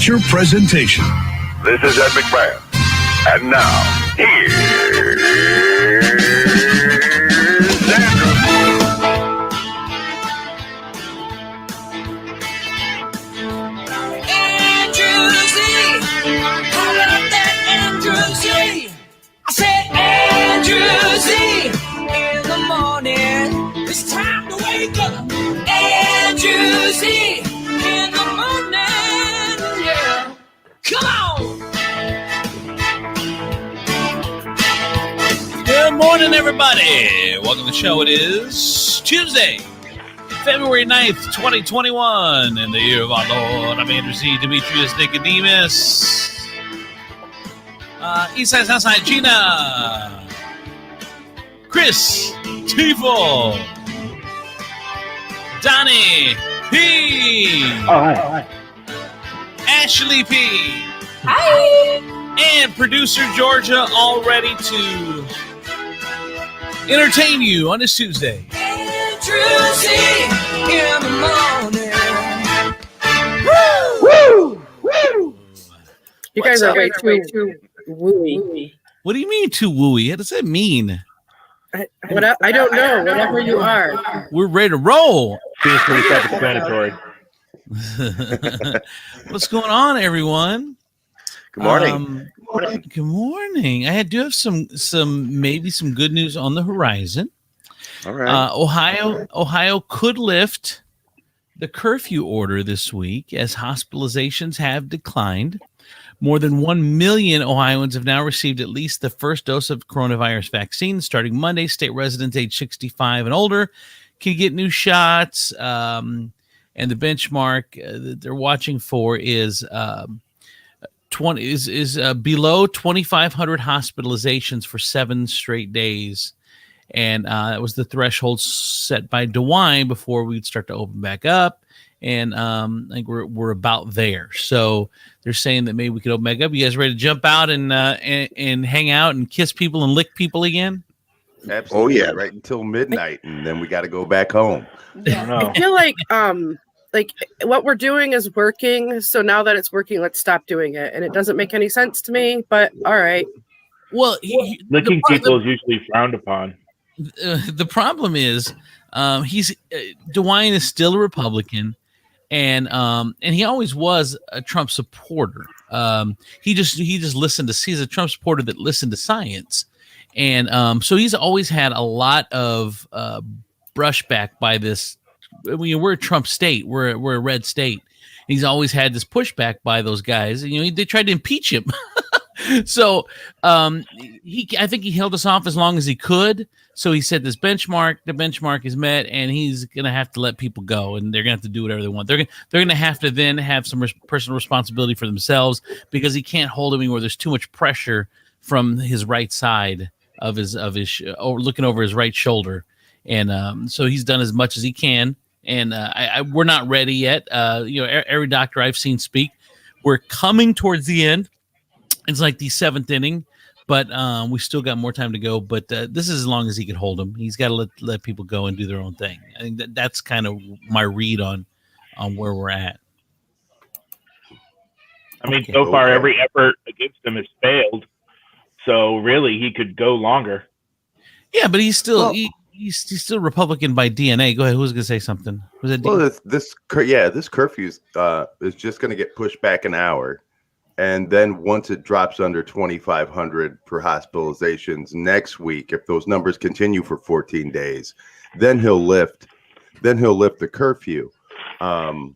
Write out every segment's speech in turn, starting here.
feature presentation. This is Ed McMahon. And now, here's Andrew. Andrew Z. Call up that Andrew Z. I said Andrew Z. In the morning, it's time to wake up. Andrew Z. In the morning, yeah. Come on. Good morning, everybody. Welcome to the show. It is Tuesday, February 9th, 2021, in the year of our Lord. I'm Andrew Z. Demetrius Nicodemus. Eastside, Southside, Gina. Chris, Tiefel. Donny, P. Hi. Ashley P. Hi. And producer Georgia, all ready to entertain you on this Tuesday. Andrew Z. In the morning. Woo! Woo! You guys are way too wooey. What do you mean too wooey? What does that mean? I don't know. Whatever you are. We're ready to roll. Seems pretty self-explanatory. What's going on, everyone? Good morning. Good morning. I do have some maybe some good news on the horizon. All right. Ohio could lift the curfew order this week as hospitalizations have declined. More than 1 million Ohioans have now received at least the first dose of coronavirus vaccine. Starting Monday, state residents age 65 and older can get new shots. And the benchmark that they're watching for is below 2,500 hospitalizations for 7 straight days. And that was the threshold set by DeWine before we'd start to open back up. And I think we're about there. So they're saying that maybe we could open back up. You guys ready to jump out and hang out and kiss people and lick people again? Absolutely. Oh, yeah, right until midnight, and then we got to go back home. I feel like what we're doing is working. So now that it's working, let's stop doing it. And it doesn't make any sense to me, but all right. Well, Licking people is usually frowned upon. The problem is DeWine is still a Republican. And he always was a Trump supporter. He just listened to. He's a Trump supporter that listened to science, and so he's always had a lot of brushback by this. I mean, we're a Trump state. We're a red state. He's always had this pushback by those guys. And, they tried to impeach him. So I think he held us off as long as he could. So he said the benchmark is met, and he's going to have to let people go, and they're going to have to do whatever they want. They're going to have to then have some personal responsibility for themselves because he can't hold them anymore. There's too much pressure from his right side of his looking over his right shoulder, and so he's done as much as he can. And we're not ready yet. Every doctor I've seen speak, we're coming towards the end. It's like the 7th inning, but we still got more time to go. But this is as long as he can hold them. He's got to let people go and do their own thing. I think that's kind of my read on where we're at. I mean, so far every effort against him has failed. So really, he could go longer. Yeah, but he's still he's still Republican by DNA. Go ahead. Who's going to say something? Was it? Well, this curfew is just going to get pushed back an hour. And then once it drops under 2,500 per hospitalizations next week, if those numbers continue for 14 days, then he'll lift the curfew. I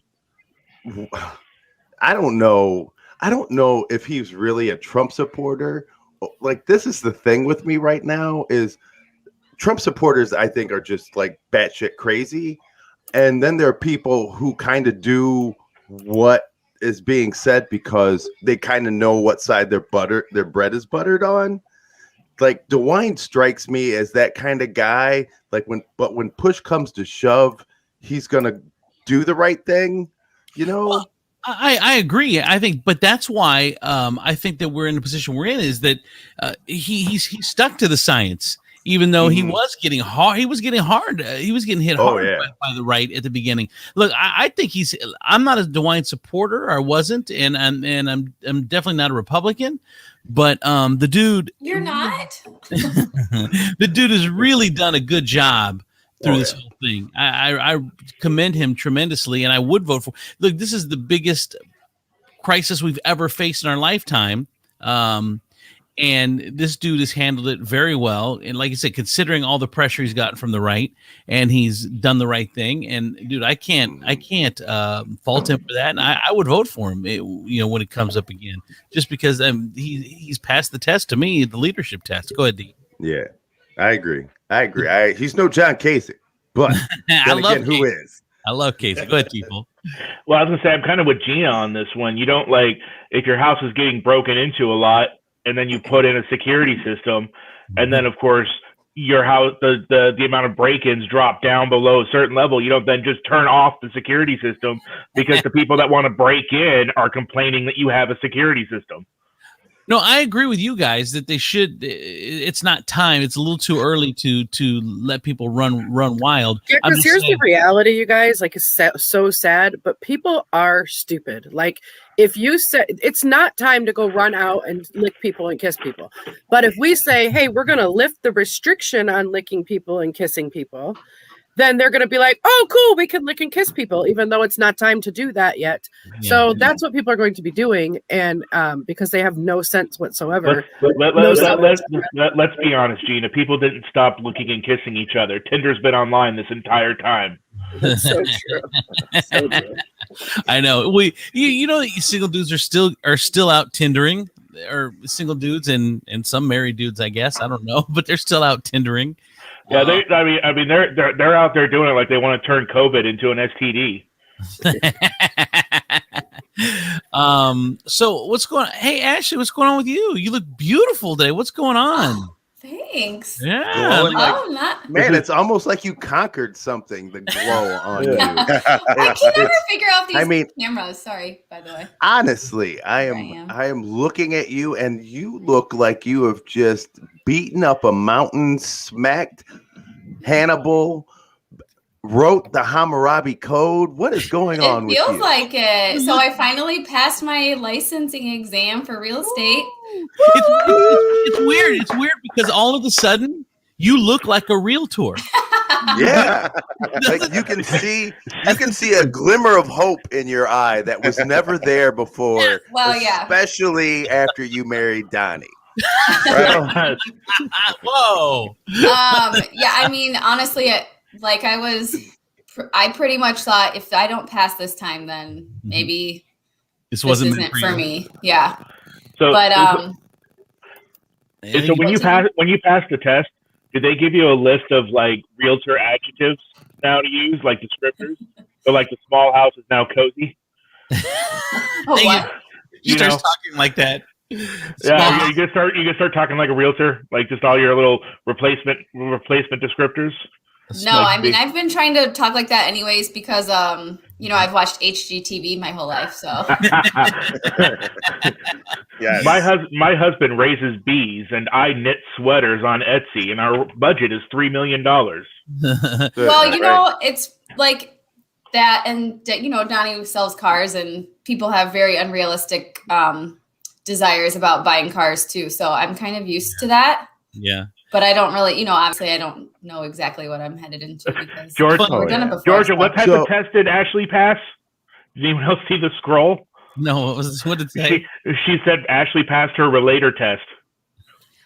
don't know if he's really a Trump supporter. Like, this is the thing with me right now is Trump supporters, I think, are just like batshit crazy. And then there are people who kind of do what is being said because they kind of know what side their bread is buttered on. Like, DeWine strikes me as that kind of guy. Like, when push comes to shove, he's gonna do the right thing, Well, I agree. I think, but that's why I think that we're in the position we're in is that he's stuck to the science. even though he was getting hard. He was getting hard. He was getting hit hard by the right at the beginning. Look, I think I'm not a DeWine supporter. I wasn't, and I'm definitely not a Republican. But the dude, you're not. The dude has really done a good job through this whole thing. I commend him tremendously, and I would vote for. Look, this is the biggest crisis we've ever faced in our lifetime. And this dude has handled it very well. And like I said, considering all the pressure he's gotten from the right, and he's done the right thing. And dude, I can't fault him for that. And I would vote for him, when it comes up again, just because he's passed the test to me, the leadership test. Go ahead, D. Yeah, I agree. He's no John Kasich, but I love who is? I love Kasich. Go ahead, people. Well, I was gonna say I'm kind of with Gina on this one. You don't if your house is getting broken into a lot, and then you put in a security system, and then of course your house, the amount of break-ins drop down below a certain level. You don't then just turn off the security system because the people that want to break in are complaining that you have a security system. No, I agree with you guys that they should. It's not time. It's a little too early to let people run wild. Yeah, because here's the reality, you guys. It's so sad, but people are stupid. If you say it's not time to go run out and lick people and kiss people, but if we say, hey, we're going to lift the restriction on licking people and kissing people, then they're going to be like, oh, cool, we can lick and kiss people, even though it's not time to do that yet. Yeah. So that's what people are going to be doing, and because they have no sense whatsoever. Let's be honest, Gina. People didn't stop looking and kissing each other. Tinder's been online this entire time. That's so true. So true. I know. Single dudes are still out Tindering, or single dudes and some married dudes, I guess. I don't know, but they're still out Tindering. Yeah, they're out there doing it like they want to turn COVID into an STD. So what's going on? Hey, Ashley, what's going on with you? You look beautiful today. What's going on? Oh, thanks. Yeah. Man, it's almost like you conquered something, the glow on you. I can never figure out these cameras. Sorry, by the way. Honestly, I am looking at you, and you look like you have just beaten up a mountain, smacked Hannibal, wrote the Hammurabi Code. What is going on with you? It feels like it. So I finally passed my licensing exam for real estate. It's weird. It's weird because all of a sudden you look like a realtor. Yeah. You can see a glimmer of hope in your eye that was never there before. Well, especially after you married Donny. Right? Whoa. I mean, honestly, I pretty much thought if I don't pass this time, then maybe this isn't for me. Yeah. So when you pass the test, did they give you a list of realtor adjectives now to use, like descriptors? So the small house is now cozy. What? You start talking like that. Yeah, you can start talking like a realtor, like just all your little replacement descriptors. No, I mean I've been trying to talk like that anyways because I've watched HGTV my whole life, so. Yes. My husband raises bees, and I knit sweaters on Etsy, and our budget is $3 million. Well, it's like that, and Donny sells cars, and people have very unrealistic desires about buying cars too. So I'm kind of used to that. Yeah. But I don't really, obviously I don't know exactly what I'm headed into because Georgia, what type of test did Ashley pass? Did anyone else see the scroll? No, what did it say? She said Ashley passed her relator test.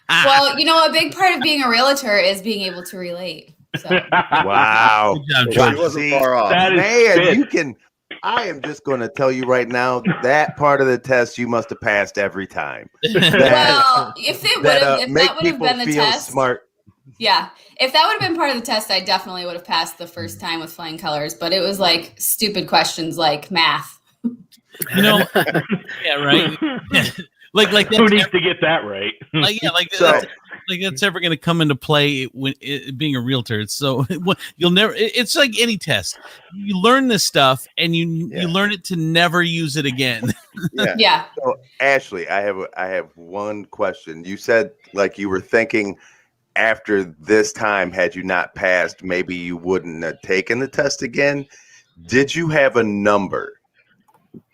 Well, a big part of being a realtor is being able to relate. So. Wow. Good job, she wasn't far off. Man, I am just going to tell you right now, that part of the test you must have passed every time. Well, if that would have been the test, smart. Yeah, if that would have been part of the test, I definitely would have passed the first time with flying colors. But it was stupid questions like math. Yeah, right. like who needs to get that right? That's ever going to come into play when being a realtor. It's so you'll never. It's like any test. You learn this stuff and you learn it to never use it again. Yeah. So Ashley, I have one question. You said you were thinking after this time, had you not passed, maybe you wouldn't have taken the test again. Did you have a number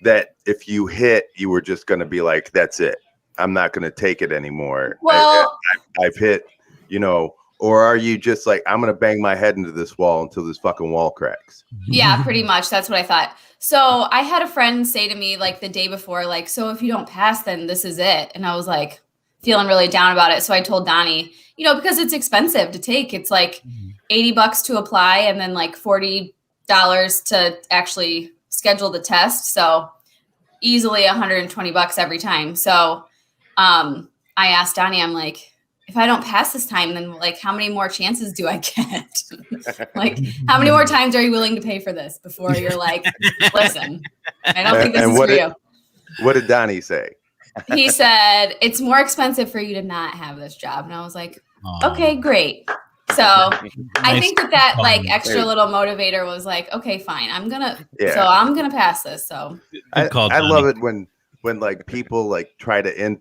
that if you hit, you were just going to be like, that's it, I'm not going to take it anymore? Well, I've hit, you know, or are you just like, I'm going to bang my head into this wall until this fucking wall cracks? yeah, pretty much. That's what I thought. So I had a friend say to me like the day before, like, so if you don't pass, then this is it. And I was like feeling really down about it. So I told Donny, you know, because it's expensive to take. It's like $80 to apply and then like $40 to actually schedule the test. So easily $120 every time. So I asked Donny, I'm like, if I don't pass this time, then like, how many more chances do I get? Like, how many more times are you willing to pay for this before you're like, listen, I don't think this is for you. What did Donny say? He said, it's more expensive for you to not have this job. And I was like, okay, great. So I think that like extra little motivator was like, okay, fine. I'm going to pass this. So I love it when like people like try to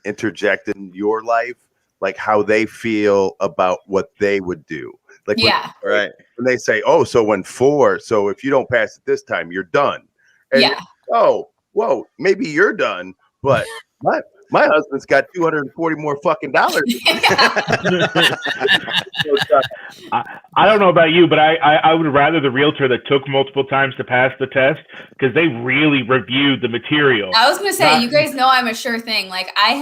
interject in your life, like how they feel about what they would do. Like, when they say, oh, so when 4, so if you don't pass it this time, you're done. And oh, whoa, maybe you're done, but my husband's got $240 more fucking dollars. I don't know about you, but I would rather the realtor that took multiple times to pass the test, because they really reviewed the material. I was going to say, you guys know I'm a sure thing. Like I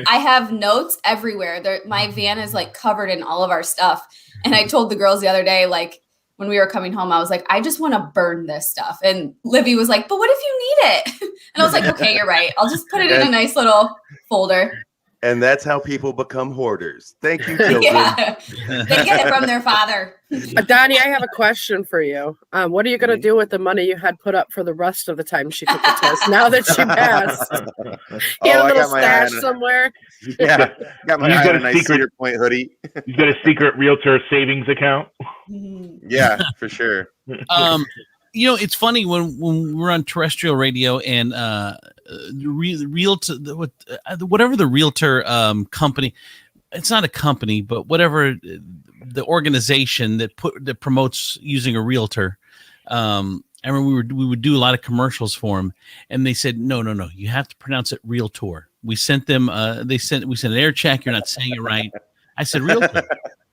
have notes everywhere. My van is like covered in all of our stuff. And I told the girls the other day, like when we were coming home, I was like, I just want to burn this stuff. And Livy was like, but what if you need it? And I was like, okay, you're right. I'll just put it in a nice little folder. And that's how people become hoarders. Thank you, children. Yeah. They get it from their father. Donny, I have a question for you. What are you going to do with the money you had put up for the rest of the time she took the test? Now that she passed, you had a little stash somewhere. Yeah, got my eye on a nice Cedar Point hoodie. You got a secret realtor savings account. Yeah, for sure. You know, it's funny when we're on terrestrial radio and whatever the realtor company, it's not a company, but whatever the organization that promotes using a realtor. I remember we would do a lot of commercials for them, and they said, no, you have to pronounce it Realtor. We sent them, we sent an air check. You're not saying it right. I said Realtor.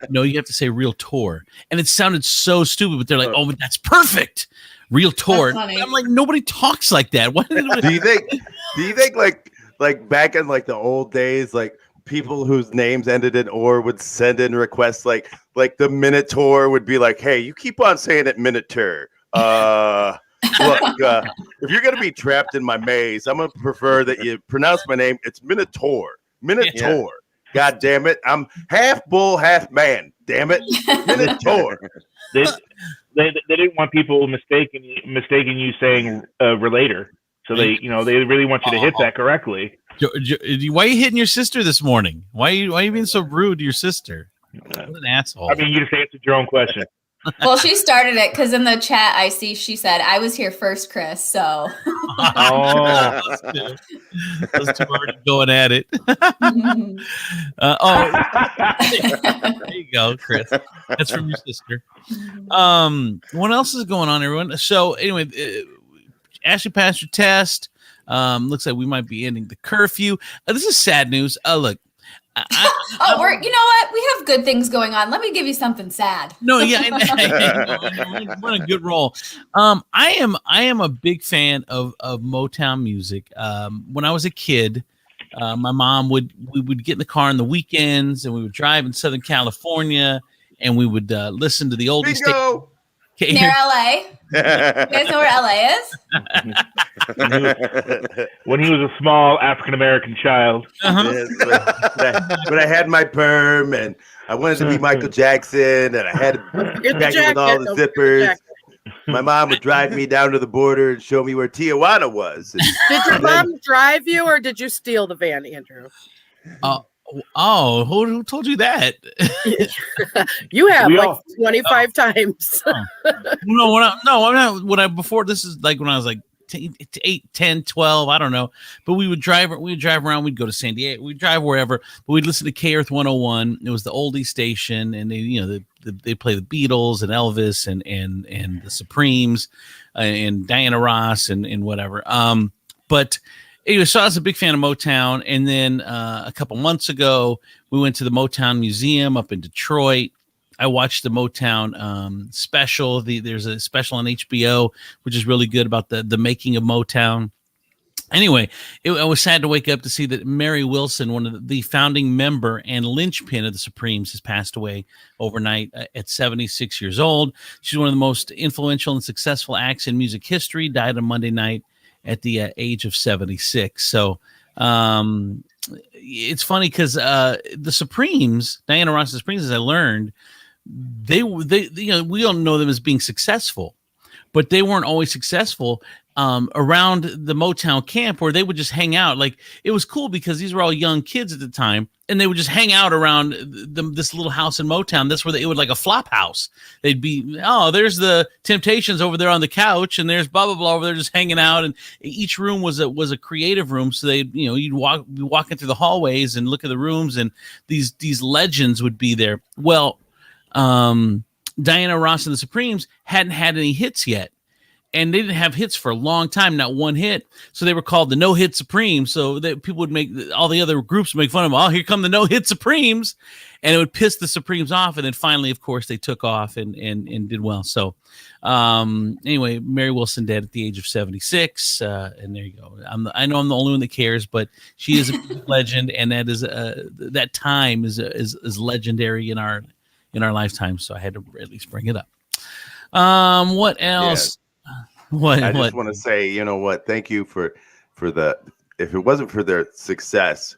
No, you have to say Realtor. And it sounded so stupid, but they're like, oh, but that's perfect. Realtor. I'm like, nobody talks like that. What do you think like back in like the old days, like people whose names ended in or would send in requests like the Minotaur would be like, hey, you keep on saying it Minotaur. Look, if you're gonna be trapped in my maze, I'm gonna prefer that you pronounce my name. It's Minotaur. Yeah. God damn it. I'm half bull, half man. Damn it. Minotaur. They didn't want people mistaking you saying relator. So they really want you to hit that correctly. Why are you hitting your sister this morning? Why are you being so rude to your sister? What an asshole. I mean, you just answered your own question. Well, she started it because in the chat I see she said, I was here first, Chris. So those two already going at it. There you go, Chris. That's from your sister. What else is going on, everyone? So anyway, Ashley passed your test. Looks like we might be ending the curfew. This is sad news. Look. You know what? We have good things going on. Let me give you something sad. No, yeah, we're on a good roll. I am a big fan of Motown music. When I was a kid, my mom we would get in the car on the weekends and we would drive in Southern California and we would listen to the oldies. Near LA. You guys know where LA is? When he was a small African-American child. Yes, when I had my perm and I wanted to be Michael Jackson and I had a jacket with all the zippers. My mom would drive me down to the border and show me where Tijuana was. Did your mom drive you or did you steal the van, Andrew? Who told you that? You have 25 times. No, I'm not. Before this is like when I was like 8, 10, 12, I don't know. But we would drive around. We'd go to San Diego. We'd drive wherever. But we'd listen to K-Earth 101. It was the oldie station, and they play the Beatles and Elvis and the Supremes and Diana Ross and whatever. But anyway, so I was a big fan of Motown. And then a couple months ago, we went to the Motown Museum up in Detroit. I watched the Motown special. There's a special on HBO, which is really good about the making of Motown. Anyway, I was sad to wake up to see that Mary Wilson, one of the founding member and linchpin of the Supremes, has passed away overnight at 76 years old. She's one of the most influential and successful acts in music history, died on Monday night at the age of 76. So it's funny because the Supremes, Diana Ross, the Supremes, as I learned, they we don't know them as being successful, but they weren't always successful around the Motown camp, where they would just hang out. Like, it was cool because these were all young kids at the time, and they would just hang out around this little house in Motown. That's where it would like a flop house. They'd be, oh, there's the Temptations over there on the couch, and there's blah blah blah over there just hanging out. And each room was a creative room, so they you'd be walking through the hallways and look at the rooms, and these legends would be there. Well, Diana Ross and the Supremes hadn't had any hits yet. And they didn't have hits for a long time, not one hit. So they were called the No-Hit Supremes. So that people would all the other groups would make fun of them. Oh, here come the No-Hit Supremes. And it would piss the Supremes off. And then finally, of course, they took off and did well. So anyway, Mary Wilson dead at the age of 76. And there you go. I know I'm the only one that cares, but she is a legend. And that is that time is legendary in our lifetime. So I had to at least bring it up. What else? Yeah. I just want to say, you know what? Thank you for if it wasn't for their success,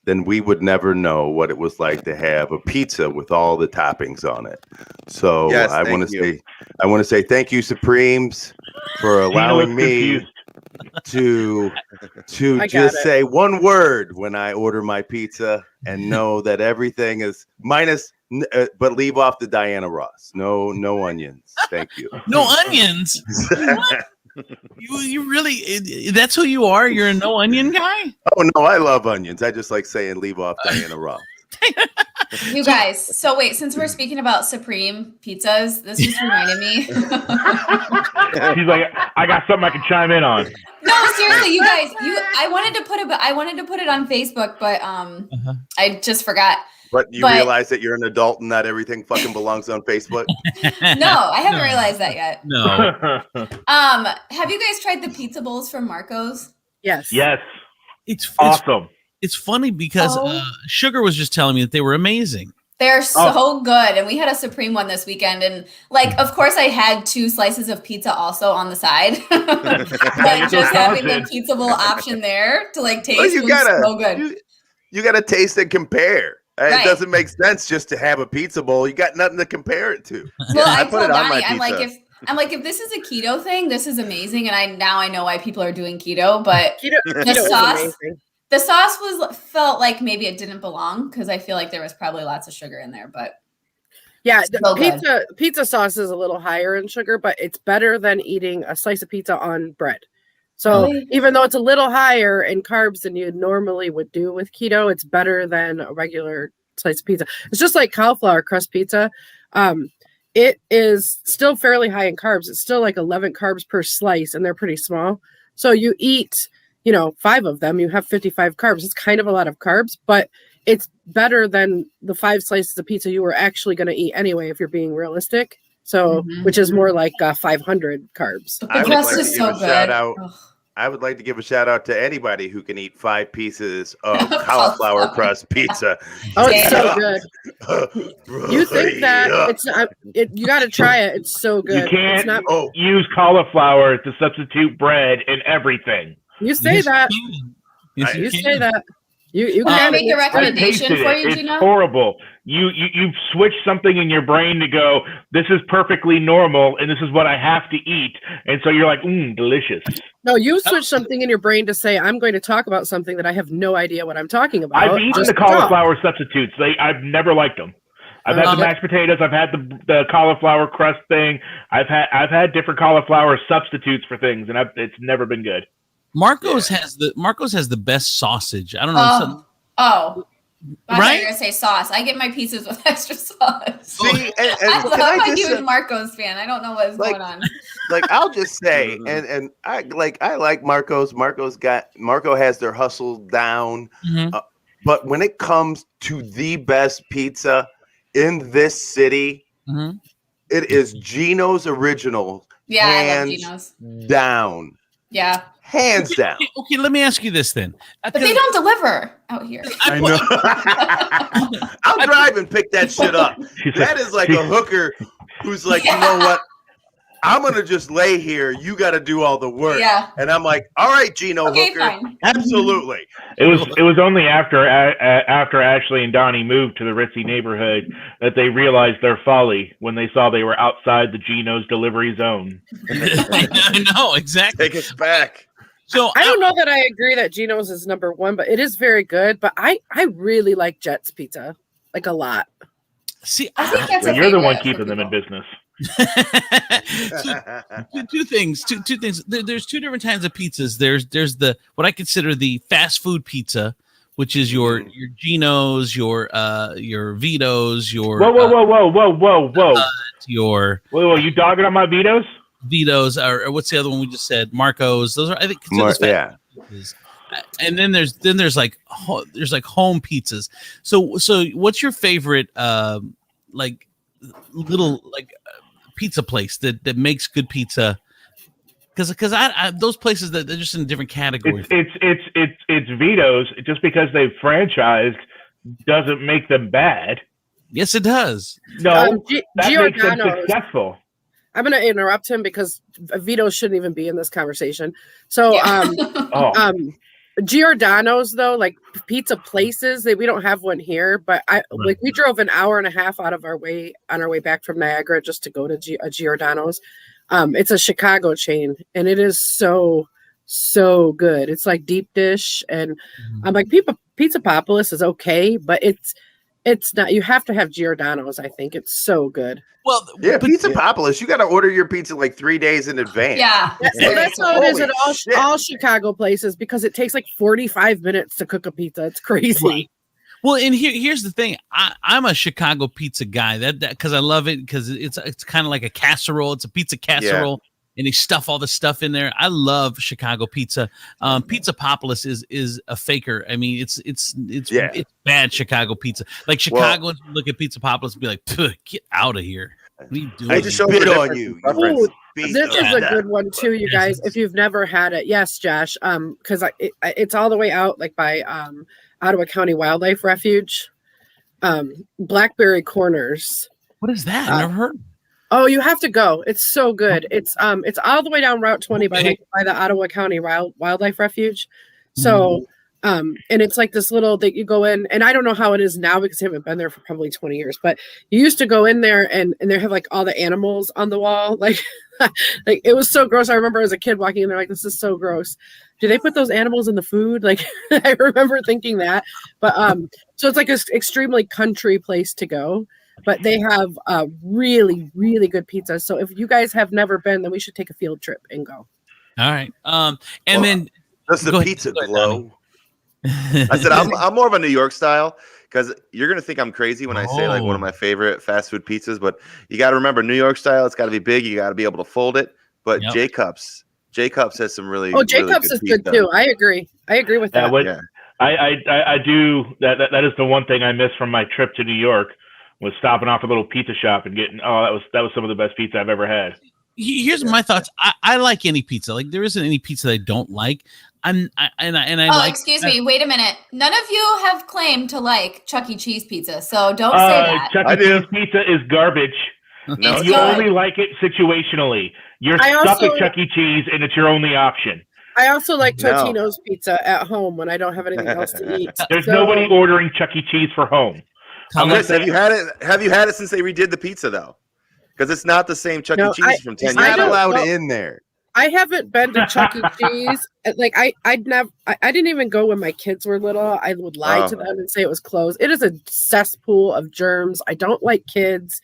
then we would never know what it was like to have a pizza with all the toppings on it. So yes, I want to say thank you, Supremes, for allowing me to just say one word when I order my pizza and know that everything is minus, but leave off the Diana Ross. No onions. Thank you. No onions. What? You really? That's who you are? You're a no onion guy? Oh no, I love onions. I just like saying leave off Diana Ross. You guys, so wait, since we're speaking about Supreme pizzas, this just reminded me. She's like, I got something I can chime in on. No, seriously, you guys, I wanted to put it on Facebook, but I just forgot. But you realize that you're an adult and not everything fucking belongs on Facebook? No, I haven't realized that yet. No. Have you guys tried the pizza bowls from Marco's? Yes. Yes. It's awesome. It's funny because Sugar was just telling me that they were amazing. They're so good. And we had a Supreme one this weekend. And of course I had 2 slices of pizza also on the side. But just having the pizza bowl option there to taste was so good. You got to taste and compare. Right. It doesn't make sense just to have a pizza bowl. You got nothing to compare it to. Well, I put it on my pizza. I'm like, if this is a keto thing, this is amazing. And I know why people are doing keto, but the sauce felt like maybe it didn't belong because I feel like there was probably lots of sugar in there, but yeah, the pizza sauce is a little higher in sugar, but it's better than eating a slice of pizza on bread. So even though it's a little higher in carbs than you normally would do with keto, it's better than a regular slice of pizza. It's just like cauliflower crust pizza. It is still fairly high in carbs. It's still like 11 carbs per slice, and they're pretty small. So you eat, 5 of them, you have 55 carbs. It's kind of a lot of carbs, but it's better than the 5 slices of pizza you were actually going to eat anyway, if you're being realistic. So, which is more like 500 carbs. The crust is so good. I would like to give a shout out to anybody who can eat 5 pieces of cauliflower crust pizza. Oh, it's so good. You think that it's not, you got to try it. It's so good. You can't use cauliflower to substitute bread in everything. You say that. You say that. You can can make a recommendation for you, Gina. It's horrible. You've switched something in your brain to go, this is perfectly normal and this is what I have to eat. And so you're like, delicious. No, you switch something in your brain to say, I'm going to talk about something that I have no idea what I'm talking about. I've eaten the cauliflower substitutes. I've never liked them. I've had the mashed potatoes. I've had the cauliflower crust thing. I've had different cauliflower substitutes for things, and it's never been good. Marco's has the best sausage. I don't know. I right? thought you were gonna say sauce. I get my pizzas with extra sauce. See, I love my huge Marco's fan. I don't know what's going on. Like I'll just say, and I like Marco's. Marco has their hustle down. But when it comes to the best pizza in this city, it is Gino's Original. Yeah, I love Gino's. Down. Yeah. Hands down. Okay, let me ask you this then. But they don't deliver out here. I know. I'll drive and pick that shit up. That is like a hooker who's like, you know what? I'm gonna just lay here. You got to do all the work. Yeah. And I'm like, all right, Gino hooker. Fine. Absolutely. It was only after Ashley and Donny moved to the ritzy neighborhood that they realized their folly when they saw they were outside the Gino's delivery zone. I know, exactly. Take us back. So I don't know that I agree that Gino's is number one, but it is very good. But I really like Jet's Pizza, like a lot. See, I think that's you're the one keeping them in business. Two things. There's two different kinds of pizzas. There's the what I consider the fast food pizza, which is your Gino's, your Vito's, your whoa, you dogging on my Vito's? Vito's, or what's the other one we just said? Marco's. Those are, I think, fast pizzas. And then there's like home pizzas. So what's your favorite pizza place that makes good pizza? Because I those places that they're just in different categories. It's Vito's. Just because they've franchised doesn't make them bad. Yes, it does. No, that makes them successful. I'm going to interrupt him because Vito shouldn't even be in this conversation. So, Giordano's though, like pizza places, we don't have one here, but we drove an hour and a half on our way back from Niagara just to go to Giordano's. It's a Chicago chain, and it is so good. It's like deep dish, and I'm like Pizza Popolis is okay, but it's not. You have to have Giordano's. I think it's so good. Well, Pizza Popolis, you got to order your pizza like 3 days in advance. Yeah, so that's how it is at all Chicago places, because it takes like 45 minutes to cook a pizza. It's crazy. Right. Well, and here's the thing. I'm a Chicago pizza guy. That because I love it, because it's kind of like a casserole. It's a pizza casserole. And they stuff all the stuff in there. I love Chicago pizza. Pizza Popolis is a faker. I mean, it's bad Chicago pizza. Like Chicagoans look at Pizza Popolis and be like, "Get out of here! What are you doing?" I just showed on you. This is a good one too, you guys. If you've never had it, yes, Josh. Because it's all the way out like by Ottawa County Wildlife Refuge, Blackberry Corners. What is that? I never heard. Oh, you have to go. It's so good. It's all the way down Route 20 by the Ottawa County Wildlife Refuge. So, and it's like this little that you go in, and I don't know how it is now because I haven't been there for probably 20 years, but you used to go in there and they have like all the animals on the wall. Like it was so gross. I remember as a kid walking in there like, this is so gross. Do they put those animals in the food? Like I remember thinking that, but so it's like an extremely country place to go. But they have really, really good pizza. So if you guys have never been, then we should take a field trip and go. All right. Then does the pizza glow? I said I'm more of a New York style, because you're gonna think I'm crazy when I say like one of my favorite fast food pizzas. But you got to remember, New York style. It's got to be big. You got to be able to fold it. But Jacobs has some really. Oh, Jacobs is good too. I agree with that. I do. That is the one thing I miss from my trip to New York. Was stopping off a little pizza shop and getting that was some of the best pizza I've ever had. Here's my thoughts. I like any pizza. Like there isn't any pizza that I don't like. Excuse me. Wait a minute. None of you have claimed to like Chuck E. Cheese pizza, so don't say that. Chuck E. Cheese pizza is garbage. No, you only like it situationally. You're stuck at Chuck E. Cheese, and it's your only option. I also like Totino's pizza at home when I don't have anything else to eat. There's nobody ordering Chuck E. Cheese for home. Unless, have you had it since they redid the pizza though? Because it's not the same Chuck E. Cheese from 10 years. Not allowed in there. I haven't been to Chuck E. Cheese. Like I didn't even go when my kids were little. I would lie to them and say it was closed. It is a cesspool of germs. I don't like kids.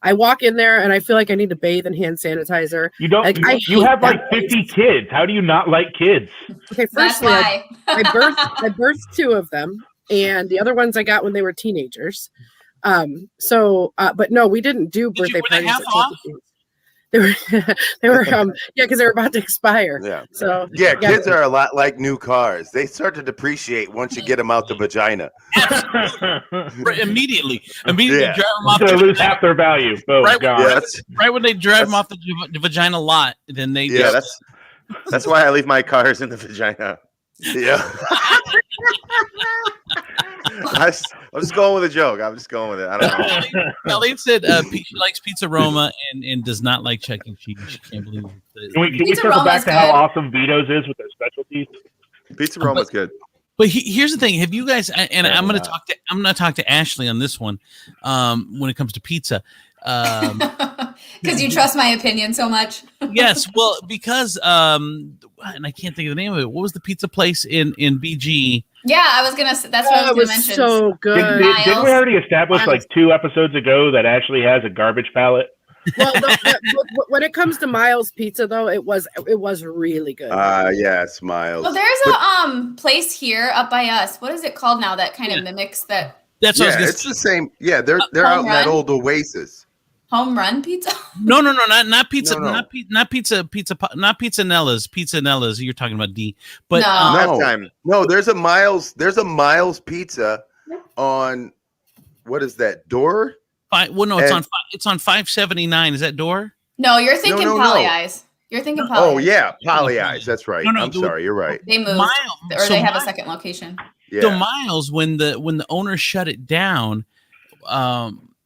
I walk in there and I feel like I need to bathe in hand sanitizer. You don't. Like, you have like 50 kids. How do you not like kids? Okay, That's firstly, why. I birthed 2 of them, and the other ones I got when they were teenagers. But no, we didn't do birthday parties. At Chuck E. Cheese. They were because they were about to expire. Yeah. So kids are a lot like new cars. They start to depreciate once you get them out the vagina. Immediately drive them off. They lose half their value. Boom, gone. Yeah, right when they drive them off the vagina lot, then they that's why I leave my cars in the vagina. Yeah. I'm just going with a joke. I'm just going with it. I don't know. Colleen said she likes Pizza Roma and does not like Chuck E. Cheese. She can't believe it. Can we circle back to how awesome Vito's is with their specialties? Pizza Roma's good. But here's the thing: have you guys? And I'm going to talk to Ashley on this one. When it comes to pizza, because you trust my opinion so much. Yes, well, because and I can't think of the name of it. What was the pizza place in BG? Yeah, I was gonna. That's what I was gonna mention. So good. Didn't we already establish like 2 episodes ago that Ashley has a garbage palate? Well, when it comes to Miles Pizza, though, it was really good. Yes, Miles. Well, there's a place here up by us. What is it called now? That kind of mimics that. That's what I was gonna it's the same. Yeah, they're out in that old Oasis. Home Run Pizza? No, not pizza, No. not pizza, not Pizzanella's. Pizzanella's. You're talking about D, but No, there's a Miles Pizza on what is that door? It's on 579. Is that door? No, you're thinking No. Poly Eyes. You're thinking Poly Oh Eyes. yeah, Poly Eyes. That's right. No, I'm sorry, you're right. They moved, they have a second location. Yeah. So Miles, when the owner shut it down,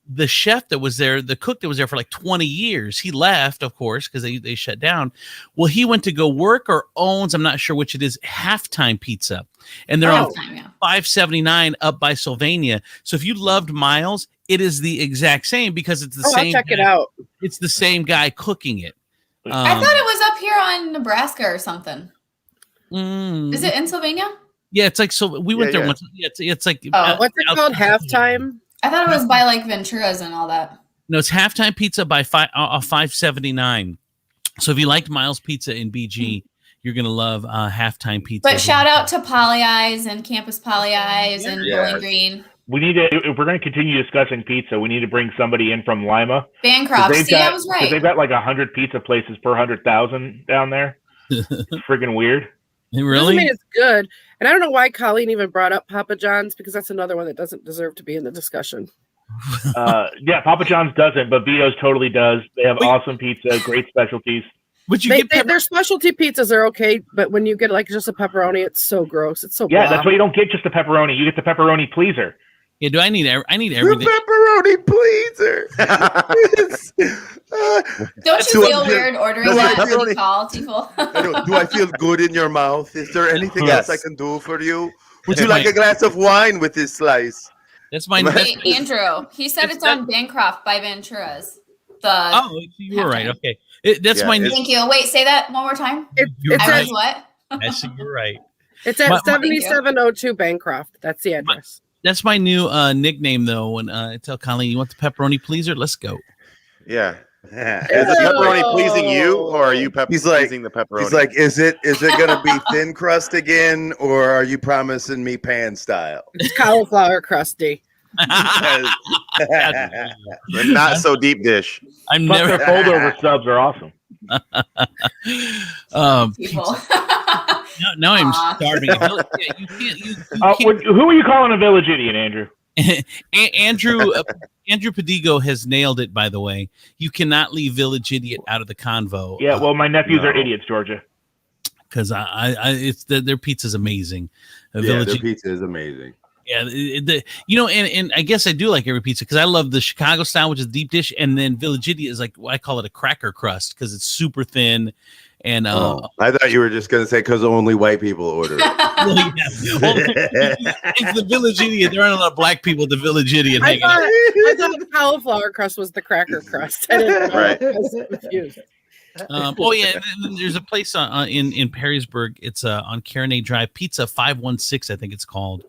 the chef that was there, the cook that was there for like 20 years, he left, of course, because they shut down. Well, he went to go work or owns, I'm not sure which it is, Halftime Pizza. And they're on 579 up by Sylvania. So if you loved Miles, it is the exact same because it's the same. I'll check it out. It's the same guy cooking it. I thought it was up here on Nebraska or something. Is it in Sylvania? Yeah, it's like, so we went there once. Yeah, it's like what's it called? Halftime. I thought it was by like Venturas and all that. No, it's Halftime Pizza by 579. So if you liked Miles Pizza in BG, you're gonna love Halftime Pizza. But shout out to Poly Eyes and Campus Poly Eyes and Bowling Green. We need to, if we're going to continue discussing pizza, we need to bring somebody in from Lima. Bancroft. See, I was right. They've got like 100 pizza places per 100,000 down there. It's friggin' weird. Really? I mean, it's good. And I don't know why Colleen even brought up Papa John's, because that's another one that doesn't deserve to be in the discussion. Yeah, Papa John's doesn't, but Vito's totally does. They have awesome pizza, great specialties. But their specialty pizzas are okay, but when you get like just a pepperoni, it's so gross. It's so blah. That's why you don't get just a pepperoni. You get the pepperoni pleaser. Yeah, I need everything. The pepperoni pleaser. Don't you feel weird ordering that when you call, Tiefel? Do I feel good in your mouth? Is there anything else I can do for you? Would you like a glass of wine with this slice? That's my Andrew. He said it's on Bancroft by Venturas. You were right. Okay, that's my. Thank you. Wait, say that one more time. It's what? Yes, you're right. It's at 7702 Bancroft. That's the address. That's my new nickname, though. When I tell Colleen, you want the pepperoni pleaser? Let's go. Yeah. Is the pepperoni pleasing you, or are you pleasing the pepperoni? He's like, is it going to be thin crust again, or are you promising me pan style? It's cauliflower crusty. Not so deep dish. Their fold over subs are awesome. Now I'm starving. Who are you calling a village idiot, Andrew? Andrew Padigo has nailed it, by the way. You cannot leave Village Idiot out of the convo. Yeah, well, my nephews are idiots, Georgia. Because their pizza's amazing. Their pizza is amazing. Yeah, and I guess I do like every pizza because I love the Chicago style, which is deep dish, and then Village Idiot is like, I call it a cracker crust because it's super thin. And I thought you were just going to say because only white people order it. It's the Village Idiot. There aren't a lot of black people at the Village Idiot. I thought the cauliflower crust was the cracker crust. I was confused. Oh yeah, and then there's a place in Perrysburg. It's on Carenay Drive, Pizza 516, I think it's called.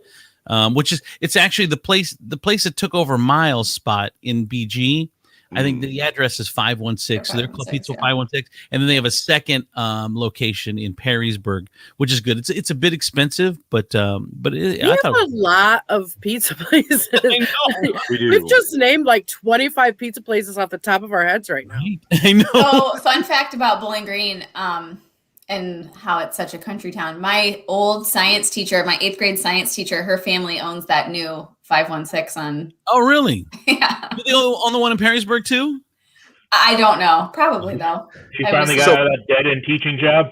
Which is it's actually the place that took over Miles' spot in BG. I think the address is 516. So they're called Pizza 516, and then they have a second location in Perrysburg, which is good. It's a bit expensive, but I have a lot of pizza places. I know. We do. We've just named like 25 pizza places off the top of our heads right now. I know. So, fun fact about Bowling Green, and how it's such a country town. My old science teacher, my 8th grade science teacher, her family owns that new 516 on. Oh, really? Yeah. Do they own the one in Perrysburg too? I don't know. Probably though. She finally got out of that dead end teaching job.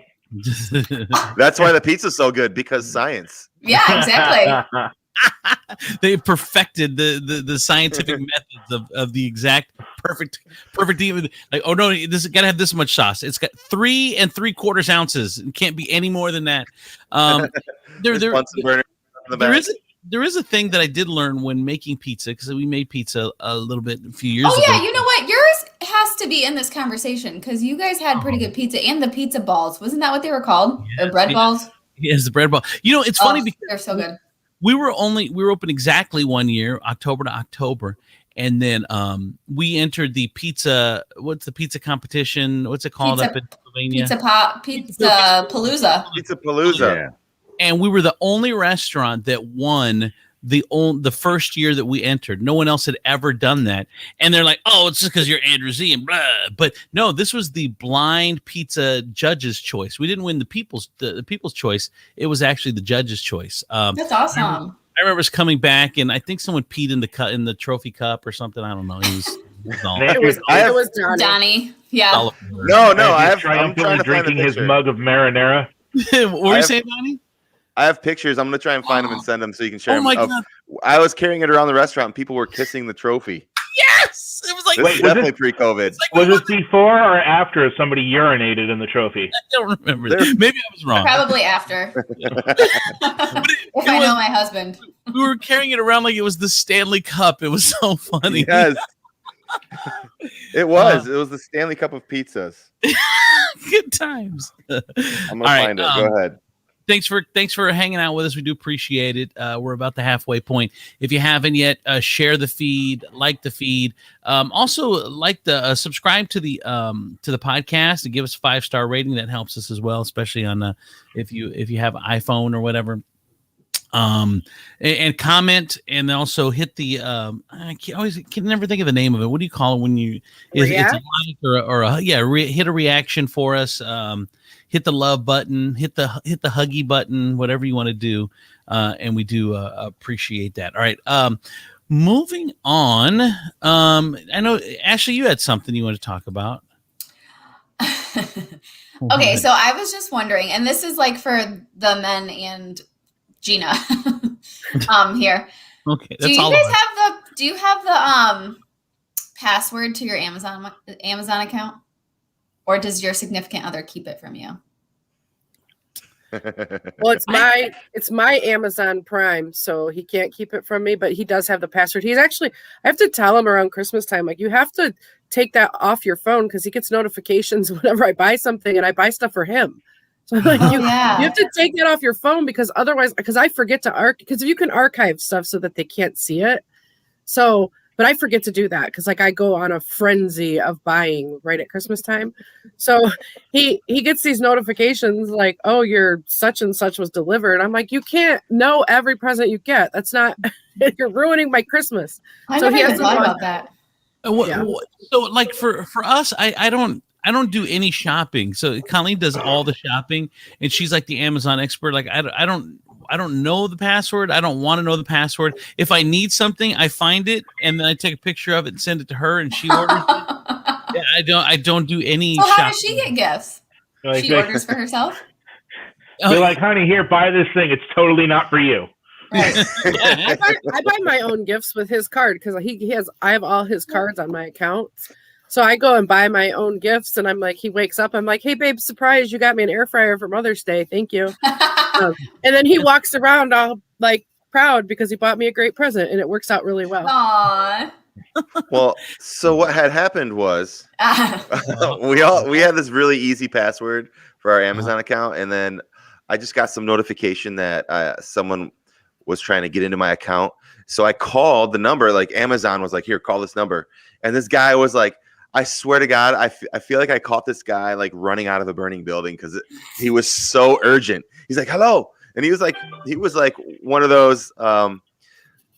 That's why the pizza's so good, because science. Yeah, exactly. They perfected the scientific methods of the exact perfect like, oh no, this has got to have this much sauce. It's got 3 3/4 ounces. It can't be any more than that. There is a thing that I did learn when making pizza, because we made pizza a few years ago. Oh yeah, you know what? Yours has to be in this conversation because you guys had pretty good pizza and the pizza balls. Wasn't that what they were called? Yes, or bread balls? Yes, the bread ball. You know, it's funny because they're so good. We were open exactly 1 year, October to October. And then we entered the pizza. What's the pizza competition? What's it called up in Pennsylvania? Pizza Palooza. Pizza Palooza. Yeah. And we were the only restaurant that won the first year that we entered. No one else had ever done that. And they're like, oh, it's just because you're Andrew Z and blah. But no, this was the blind pizza judge's choice. We didn't win the people's choice. It was actually the judge's choice. That's awesome. I remember us coming back, and I think someone peed in the trophy cup or something. I don't know. It was Donny. Yeah. No, I'm triumphantly trying to find drinking a his picture. mug of marinara. What were you saying, Donnie? I have pictures. I'm gonna try and find them and send them so you can share Oh them. my God. I was carrying it around the restaurant, and people were kissing the trophy. Yes, it was like This is definitely pre-COVID. Was it before or after somebody urinated in the trophy? I don't remember. Maybe I was wrong. Probably after. If I know my husband. We were carrying it around like it was the Stanley Cup. It was so funny. Yes, it was. It was the Stanley Cup of pizzas. Good times. I'm gonna All right, find it. Go ahead. Thanks for hanging out with us. We do appreciate it. We're about the halfway point. If you haven't yet, share the feed, like the feed. Also, like the subscribe to the podcast and give us a 5-star rating. That helps us as well, especially on if you have an iPhone or whatever. And comment, and also hit the I can never think of the name of it. What do you call it when you it's a like hit a reaction for us. Hit the love button, hit the huggy button, whatever you want to do, and we do appreciate that. All right, moving on. I know Ashley, you had something you want to talk about. Okay, so I was just wondering, and this is like for the men and Gina here. Okay, Do you have the password to your Amazon account, or does your significant other keep it from you? Well, it's my Amazon Prime, so he can't keep it from me, but he does have the password. I have to tell him around Christmas time, like, you have to take that off your phone because he gets notifications whenever I buy something, and I buy stuff for him. So like you have to take that off your phone, because otherwise, because I forget to because you can archive stuff so that they can't see it. So, but I forget to do that because like I go on a frenzy of buying right at Christmas time. So he gets these notifications like, oh, your such and such was delivered. I'm like, you can't know every present you get. That's not, you're ruining my Christmas. I so never even thought about that. So like for us, I don't do any shopping. So Colleen does all the shopping, and she's like the Amazon expert. Like I don't know the password. I don't want to know the password. If I need something, I find it, and then I take a picture of it and send it to her, and she orders it. Yeah, I don't do any. So how shopping. does she get gifts? Like, She orders for herself. You're like, honey, here, buy this thing. It's totally not for you. Right. I buy my own gifts with his card because I have all his cards on my account. So I go and buy my own gifts, and I'm like, he wakes up, I'm like, hey babe, surprise, you got me an air fryer for Mother's Day. Thank you. And then he walks around all like proud because he bought me a great present, and it works out really well. Aww. Well, so what had happened was we had this really easy password for our Amazon account, and then I just got some notification that someone was trying to get into my account. So I called the number, like Amazon was like, here, call this number. And this guy was like, I swear to God, I feel like I caught this guy like running out of a burning building because he was so urgent. He's like, hello. And he was like one of those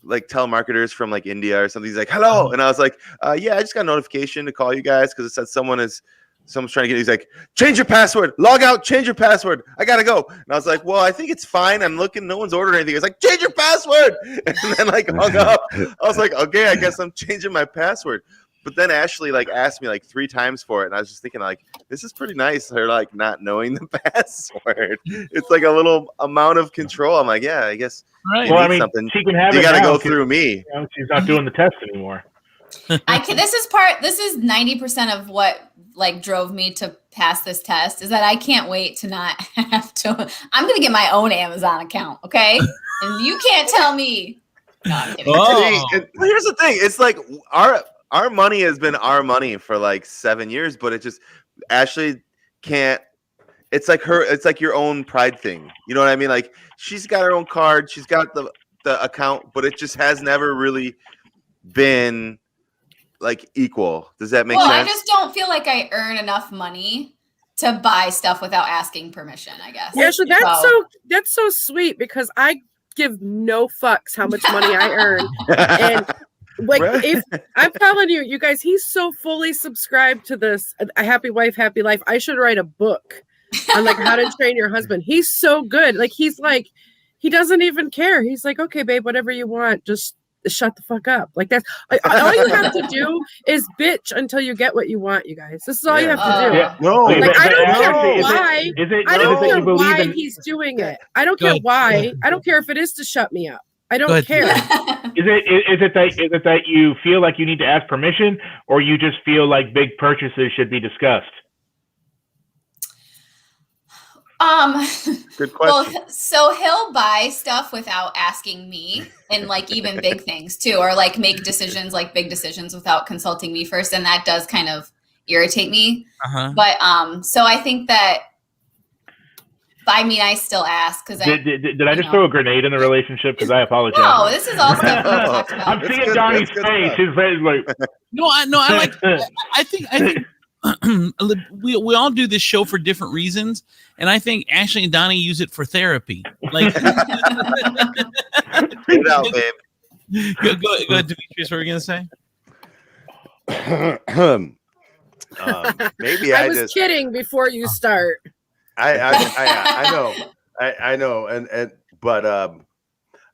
like telemarketers from like India or something. He's like, hello. And I was like, yeah, I just got a notification to call you guys because it said someone's trying to get. He's like, change your password, log out, change your password. I gotta go. And I was like, well, I think it's fine. I'm looking, no one's ordered anything. It's like, change your password. And then like hung up. I was like, okay, I guess I'm changing my password. But then Ashley like asked me like 3 times for it, and I was just thinking like, this is pretty nice. Her like not knowing the password. It's like a little amount of control. I'm like, yeah, I guess. Right. Well, I mean, something. She can have you it. You got to now, go through me. You know, she's not doing the test anymore. This is 90% of what like drove me to pass this test is that I can't wait to not have to. I'm gonna get my own Amazon account, okay? And you can't tell me. No, I'm kidding. Well, here's the thing. It's like our money has been our money for like 7 years, but it just Ashley can't. It's like your own pride thing. You know what I mean? Like she's got her own card, she's got the account, but it just has never really been like equal. Does that make sense? I just don't feel like I earn enough money to buy stuff without asking permission, I guess. Yeah, so that's so sweet because I give no fucks how much money I earn. And like if I'm telling you guys, he's so fully subscribed to this A Happy Wife, Happy Life. I should write a book on like how to train your husband. He's so good. Like he doesn't even care. He's like, okay, babe, whatever you want, just shut the fuck up. Like that's all you have to do is bitch until you get what you want, you guys. This is all you have to do. Yeah. No, like I don't care why. I don't care why he's doing it. I don't care why. I don't care if it is to shut me up. I don't care. Is it that you feel like you need to ask permission, or you just feel like big purchases should be discussed? Good question. Well, so he'll buy stuff without asking me, and like even big things too, or like make decisions, like big decisions without consulting me first, and that does kind of irritate me. But so I think that. I mean, I still ask because did I just throw a grenade in the relationship? Because I apologize. No, this is all stuff we talked about. I'm seeing Donny's face. His face is like. I like. I think we all do this show for different reasons, and I think Ashley and Donny use it for therapy. Like, get it out, babe. Go ahead, Demetrius. What were you gonna say? Maybe I was kidding before you start. I know, but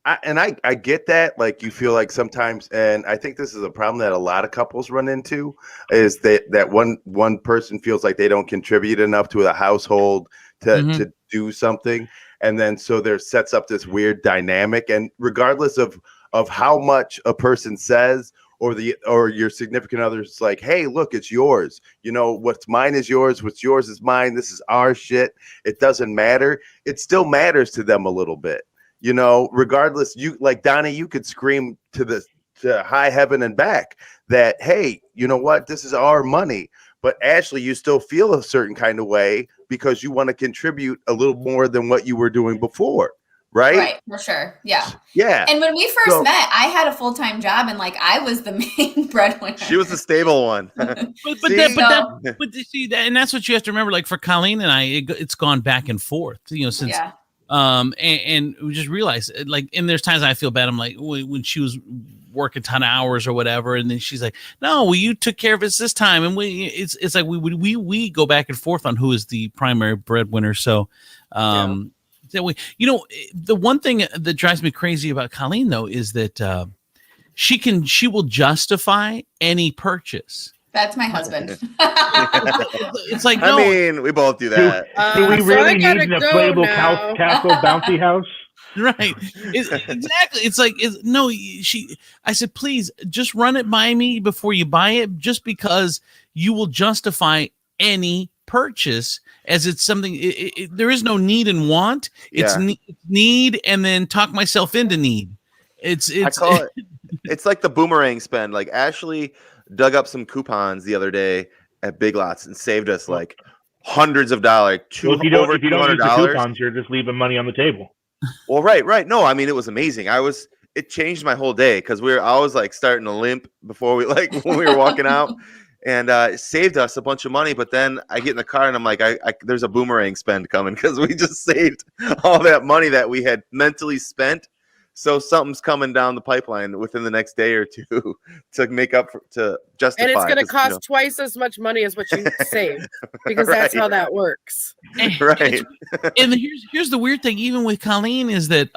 I get that. Like you feel like sometimes, and I think this is a problem that a lot of couples run into, is that one person feels like they don't contribute enough to the household to do something, and then so there sets up this weird dynamic. And regardless of how much a person says, or your significant other's like, hey, look, it's yours. You know, what's mine is yours. What's yours is mine. This is our shit. It doesn't matter. It still matters to them a little bit. You know, regardless, you like Donny, you could scream to high heaven and back that, hey, you know what? This is our money. But Ashley, you still feel a certain kind of way because you want to contribute a little more than what you were doing before. Right, for sure. Yeah. And when we first met, I had a full-time job, and like I was the main breadwinner. She was the stable one. but see that, and that's what you have to remember. Like for Colleen and I, it's gone back and forth. You know, since and we just realized, like, and there's times I feel bad. I'm like, when she was working a ton of hours or whatever, and then she's like, no, well, you took care of us this time, and it's like we go back and forth on who is the primary breadwinner. So that way, you know, the one thing that drives me crazy about Colleen though is that she will justify any purchase. That's my husband. It's like, I mean, we both do that. Do we really need an inflatable castle bouncy house? Right. Exactly. It's like, I said, please just run it by me before you buy it, just because you will justify any purchase as it's something. There is no need and want. It's need and then talk myself into need. I call it It's like the boomerang spend. Like Ashley dug up some coupons the other day at Big Lots and saved us like hundreds of dollars. Well, if you don't use the coupons, you're just leaving money on the table. Well, right. No, I mean it was amazing. It changed my whole day because I was like starting to limp before when we were walking out, and it saved us a bunch of money. But then I get in the car and I'm like, there's a boomerang spend coming because we just saved all that money that we had mentally spent. So something's coming down the pipeline within the next day or two to make up to justify. And it's going to cost twice as much money as what you saved because that's how that works. Right. And here's the weird thing, even with Colleen, is that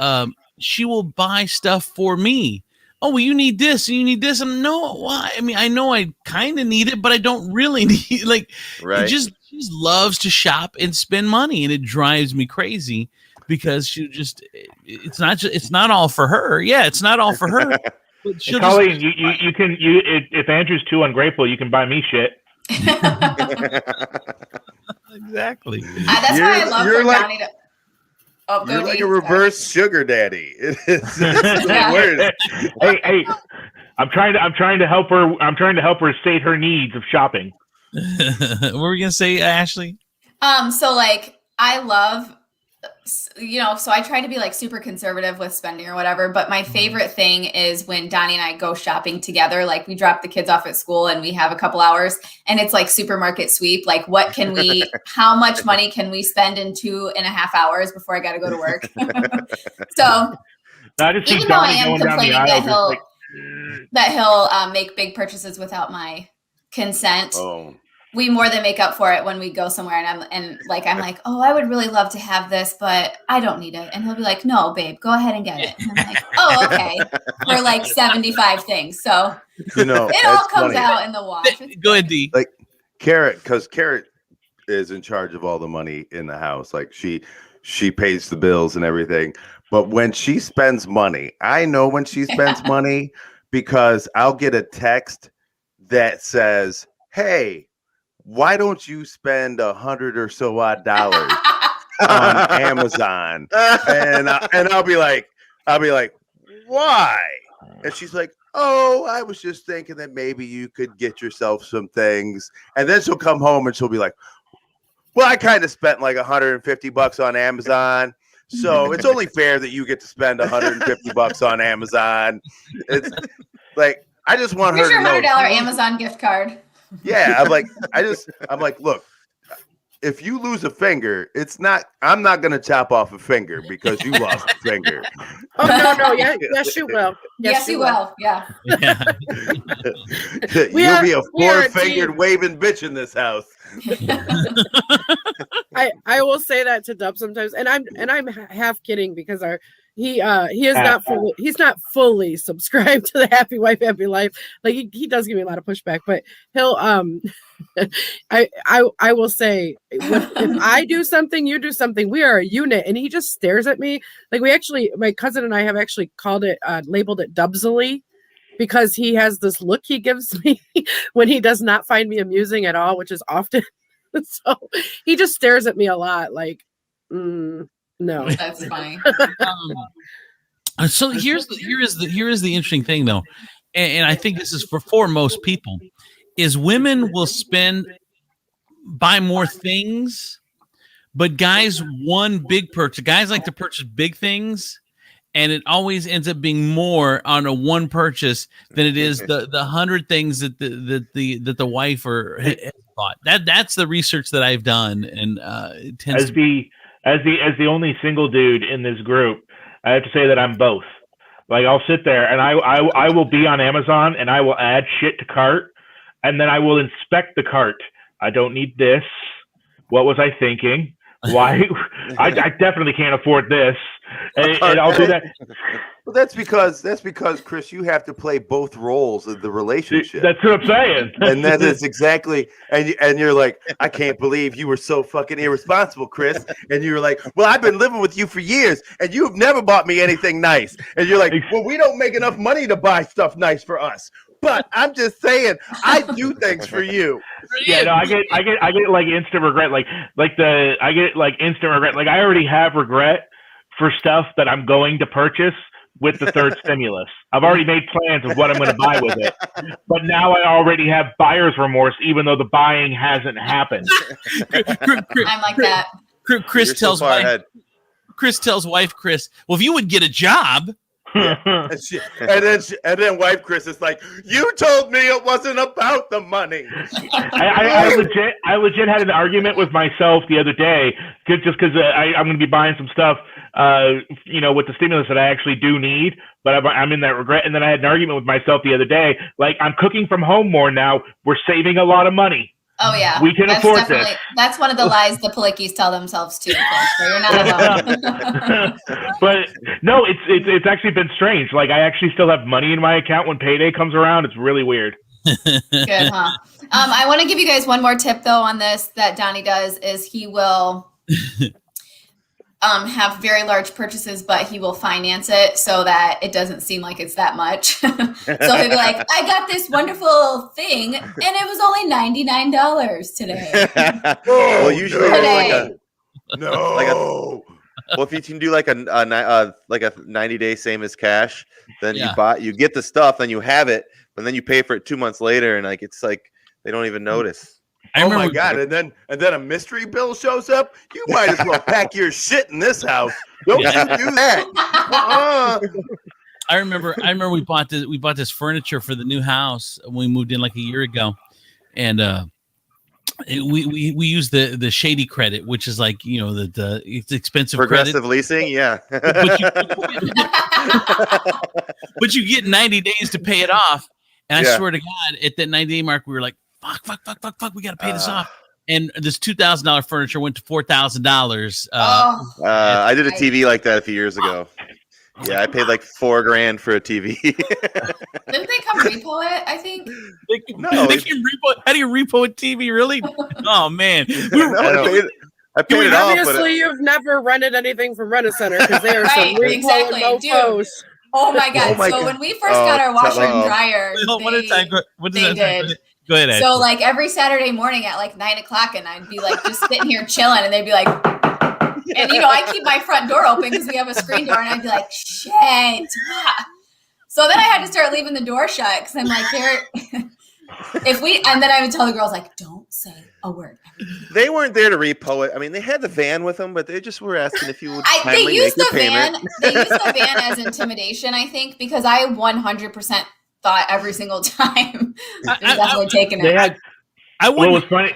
she will buy stuff for me. Oh, well, you need this, and you need this. And no, why? I mean, I know I kind of need it, but I don't really need like. Right. She just loves to shop and spend money, and it drives me crazy. Because it's not all for her. Yeah, it's not all for her. But Colleen, if Andrew's too ungrateful, you can buy me shit. Exactly. That's why I love for Donny to. Oh, you're like a reverse sugar daddy. It's weird. Hey, I'm trying to help her. I'm trying to help her state her needs of shopping. What were we gonna say, Ashley? So like I love. So I try to be like super conservative with spending or whatever, but my favorite thing is when Donny and I go shopping together. Like we drop the kids off at school and we have a couple hours and it's like supermarket sweep. Like how much money can we spend in 2.5 hours before I got to go to work? So even though I am complaining that he'll make big purchases without my consent, we more than make up for it when we go somewhere and I'm like, oh, I would really love to have this, but I don't need it. And he'll be like, no, babe, go ahead and get it. And I'm like, oh, okay. For like 75 things. So it all comes out in the wash. Go ahead, D. Like Carrot, because Carrot is in charge of all the money in the house. Like she pays the bills and everything. But when she spends money, I know when she spends money because I'll get a text that says, hey, why don't you spend $100 or so odd dollars on Amazon? And I'll be like, why? And she's like, oh, I was just thinking that maybe you could get yourself some things. And then she'll come home and she'll be like, well, I kind of spent like $150 on Amazon. So it's only fair that you get to spend $150 on Amazon. It's like, I just want her to know. Here's your $100 Amazon gift card. Yeah, I'm like, look, if you lose a finger, I'm not gonna chop off a finger because you lost a finger. Oh no, yes you will. Yes you will. Yeah. You'll be a four-fingered waving bitch in this house. I will say that to Dub sometimes, and I'm half kidding because he is not fully subscribed to the Happy Wife Happy Life. Like he does give me a lot of pushback, but he'll I will say if I do something, you do something, we are a unit, and he just stares at me like my cousin and I have actually called it labeled it Dubsily because he has this look he gives me when he does not find me amusing at all, which is often. So he just stares at me a lot like no, that's funny. So here is the interesting thing though, and I think this is for most people, is women will buy more things, but guys guys like to purchase big things, and it always ends up being more on a one purchase than it is the 100 things that the wife has bought. That's the research that I've done, and it tends to be. As the only single dude in this group, I have to say that I'm both. Like I'll sit there and I will be on Amazon and I will add shit to cart, and then I will inspect the cart. I don't need this. What was I thinking? Why? I definitely can't afford this, and I'll do that. Well, that's because Chris, you have to play both roles of the relationship. That's what I'm saying. And that is exactly. And you're like, I can't believe you were so fucking irresponsible, Chris. And you're like, well, I've been living with you for years, and you've never bought me anything nice. And you're like, well, we don't make enough money to buy stuff nice for us. But I'm just saying, I do things for you. Yeah, no, I get like instant regret. I get like instant regret. Like I already have regret for stuff that I'm going to purchase with the third stimulus. I've already made plans of what I'm going to buy with it. But now I already have buyer's remorse, even though the buying hasn't happened. I'm like that. You're so far ahead. Chris tells wife Chris, well, if you would get a job. And then wife Chris is like, you told me it wasn't about the money. I legit had an argument with myself the other day, just because I'm going to be buying some stuff, with the stimulus that I actually do need, but I'm in that regret. And then I had an argument with myself the other day, like, I'm cooking from home more now. We're saving a lot of money. Oh yeah, we can afford this. That's one of the lies the Palickis tell themselves too. So you're not alone. But no, it's actually been strange. Like, I actually still have money in my account when payday comes around. It's really weird. Good, huh? I want to give you guys one more tip though on this that Donny does is he will have very large purchases, but he will finance it so that it doesn't seem like it's that much. So he'll be like, I got this wonderful thing and it was only $99 today. Well, usually today. well, if you can do like a 90-day same as cash, then you get the stuff, then you have it, but then you pay for it 2 months later, and like it's like they don't even notice. Oh my God! And then a mystery bill shows up. You might as well pack your shit in this house. Don't you do that? I remember we bought this furniture for the new house when we moved in like a year ago, and we use the shady credit, which is like it's expensive progressive credit. leasing, yeah. but you get 90 days to pay it off, and I swear to God, at that 90-day mark, we were like, fuck, we got to pay this off. And this $2,000 furniture went to $4,000. I did a TV like that a few years ago. Yeah, I paid like $4,000 for a TV. Didn't they come repo it? I think. They can repo. How do you repo a TV? Really? Oh man, I paid it off. Obviously, you've never rented anything from Rent-A-Center because they are right, some exactly, dude. Oh my God! So when we first got our washer and dryer, they did. Go ahead. So like every Saturday morning at like 9 o'clock, and I'd be like just sitting here chilling, and they'd be like, and I keep my front door open because we have a screen door, and I'd be like, shit. So then I had to start leaving the door shut because I'm like, and then I would tell the girls like, don't say a word. They weren't there to repo it. I mean, they had the van with them, but they just were asking if you would they used the payment. van. They used the van as intimidation, I think, because I 100% thought every single time they're definitely taking it. What was funny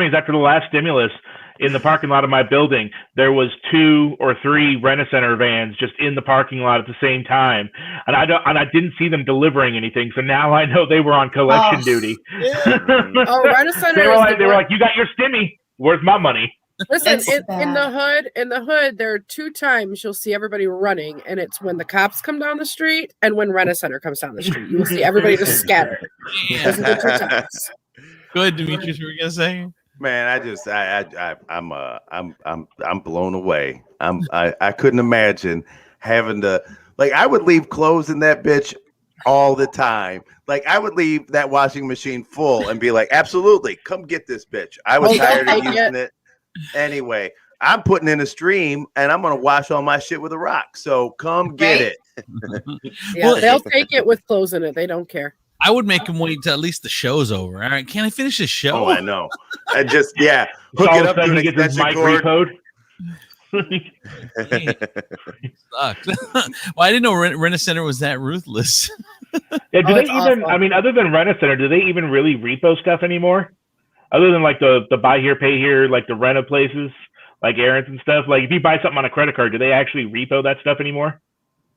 is after the last stimulus, in the parking lot of my building, there was 2 or 3 Rent-A-Center vans just in the parking lot at the same time, and I didn't see them delivering anything. So now I know they were on collection duty. Rent-A-Center. They were like, "You got your stimmy. Where's my money?" Listen, in the hood, there are 2 times you'll see everybody running, and it's when the cops come down the street and when Rent-A-Center comes down the street. You'll see everybody just scattered. Yeah. Those are the 2 times. Go ahead, Demetrius. What were you gonna say? Man, I'm blown away. I couldn't imagine having to, like, I would leave clothes in that bitch all the time. Like, I would leave that washing machine full and be like, absolutely, come get this bitch. I was tired of using it anyway. I'm putting in a stream and I'm gonna wash all my shit with a rock. So come get it. Yeah, they'll take it with clothes in it. They don't care. I would make them wait till at least the show's over. All right, can I finish the show? Oh, I know. I just hook it up to an extension cord. Well, I didn't know Rent-A-Center was that ruthless. Yeah, do they even? Awful. I mean, other than Rent-A-Center, do they even really repo stuff anymore? Other than like the buy here, pay here, like the rent places, like errands and stuff. Like if you buy something on a credit card, do they actually repo that stuff anymore?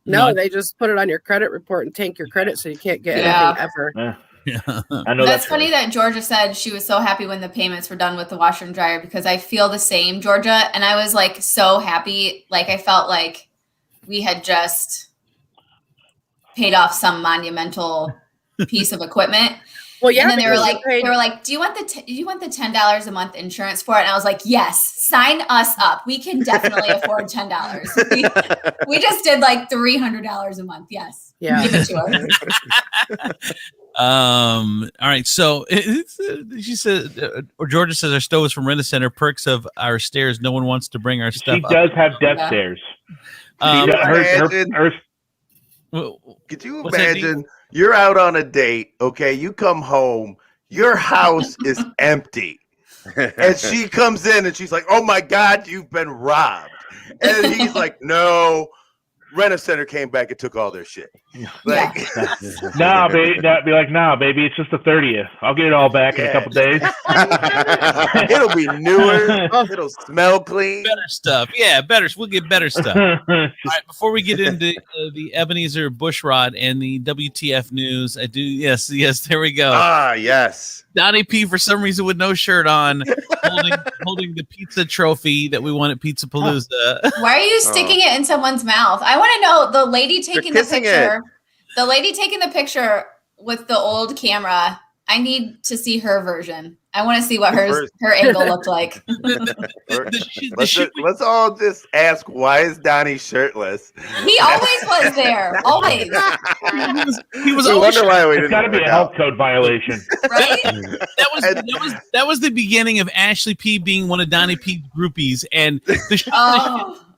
No, they just put it on your credit report and tank your credit so you can't get anything ever. Yeah. I know that's funny that Georgia said she was so happy when the payments were done with the washer and dryer, because I feel the same, Georgia. And I was like so happy. Like I felt like we had just paid off some monumental piece of equipment. Well, yeah. And then they were like, do you want the $10 a month insurance for it? And I was like, yes, sign us up. We can definitely afford $10. We just did like $300 a month. Yes. Yeah. Give it to us. All right. So she said, or Georgia says, our stove is from Rent-A-Center. Perks of our stairs. No one wants to bring our stuff. She does have death stairs. Could you What's that, Dean? imagine you're out on a date, okay? You come home, your house is empty. And she comes in and she's like, "Oh my God, you've been robbed." And he's like, "No, Rent-A-Center came back and took all their shit." Like, Nah, baby, that'd be like, "Nah, baby, it's just the 30th. I'll get it all back in a couple days." it'll be newer. It'll smell clean. Better stuff. Yeah, better. We'll get better stuff. All right, before we get into the Ebenezer Bushrod and the WTF news, I do. Yes, there we go. Ah, yes. Donnie P, for some reason, with no shirt on, holding the pizza trophy that we won at Pizza Palooza. Why are you sticking it in someone's mouth? I want to know the lady taking the kissing picture. The lady taking the picture with the old camera. I need to see her version. I want to see what her angle looked like. Let's all just ask, why is Donnie shirtless? He always was there. Always. He was I always wonder why we It's didn't. got to be a health code violation. Right? that was the beginning of Ashley P being one of Donnie P's groupies, and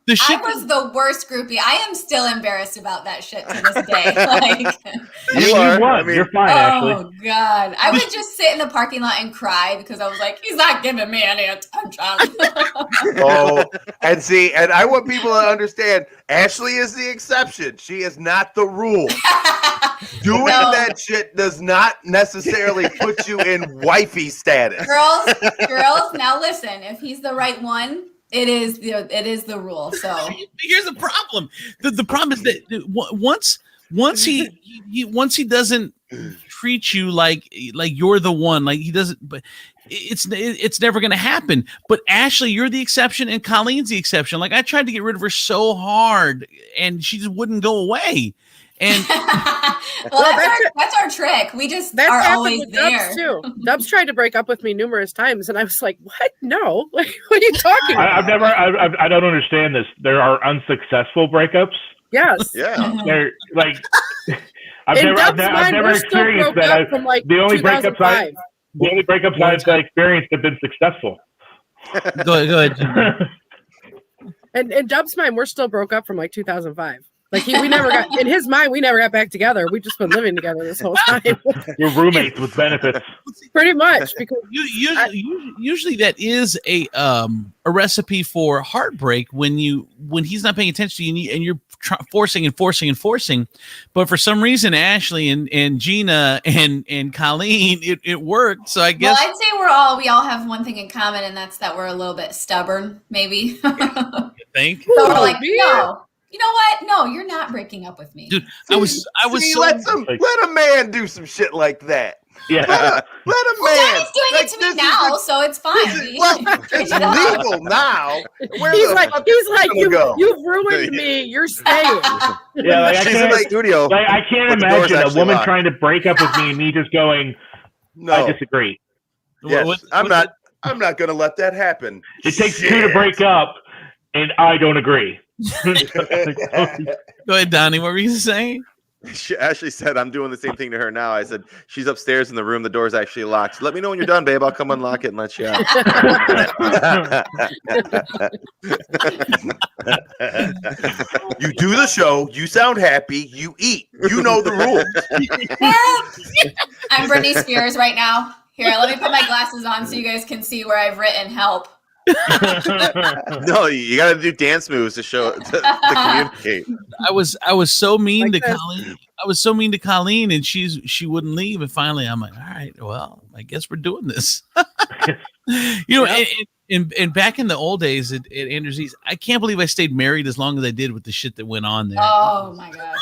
the shit. I was the worst groupie. I am still embarrassed about that shit to this day. Like, You won. You're fine, Ashley. oh God. I would just sit in the parking lot and cry because I was like, he's not giving me any attention. And I want people to understand, Ashley is the exception. She is not the rule. Doing that shit does not necessarily put you in wifey status. Girls, now listen, if he's the right one, it is the rule. So Here's the problem. The problem is that once he doesn't treat you like you're the one, like he doesn't, but it's never going to happen. But Ashley, you're the exception, and Colleen's the exception. Like, I tried to get rid of her so hard, and she just wouldn't go away. And that's our trick. We just are always there. Dubs too. Dubs tried to break up with me numerous times, and I was like, "What? No! Like, what are you talking about?" I don't understand this. There are unsuccessful breakups. Yes. Yeah. They're like, I've never experienced that. The only breakups I've experienced have been successful. go ahead. And Dub's mind, we're still broke up from like 2005. Like we never got in his mind. We never got back together. We've just been living together this whole time. We're roommates with benefits. Pretty much, because usually that is a recipe for heartbreak when he's not paying attention to you and you're forcing. But for some reason, Ashley and Gina and Colleen, it worked. So I guess. Well, I'd say we all have one thing in common, and that's that we're a little bit stubborn, maybe. You think? So we're like, no. You know what? No, you're not breaking up with me. Dude, I was so let a man do some shit like that. Yeah. Let a man. Danny's doing it to me now, so it's fine. It's legal now. He's like, you've ruined me. You're staying. Yeah, like She's in the studio. Like, I can't imagine a woman trying to break up with me and me just going, No, I disagree. yes, I'm not going to let that happen. It takes two to break up, and I don't agree. Go ahead, Donnie. What were you saying? Ashley said, I'm doing the same thing to her now. I said, she's upstairs in the room. The door's actually locked. Let me know when you're done, babe. I'll come unlock it and let you out. You do the show. You sound happy. You eat. You know the rules. I'm Britney Spears right now. Here, let me put my glasses on so you guys can see where I've written help. No, you got to do dance moves to show to communicate. I was so mean to Colleen. I was so mean to Colleen, and she wouldn't leave. And finally, I'm like, all right, well, I guess we're doing this. And back in the old days at Andrews East, I can't believe I stayed married as long as I did with the shit that went on there. Oh my gosh.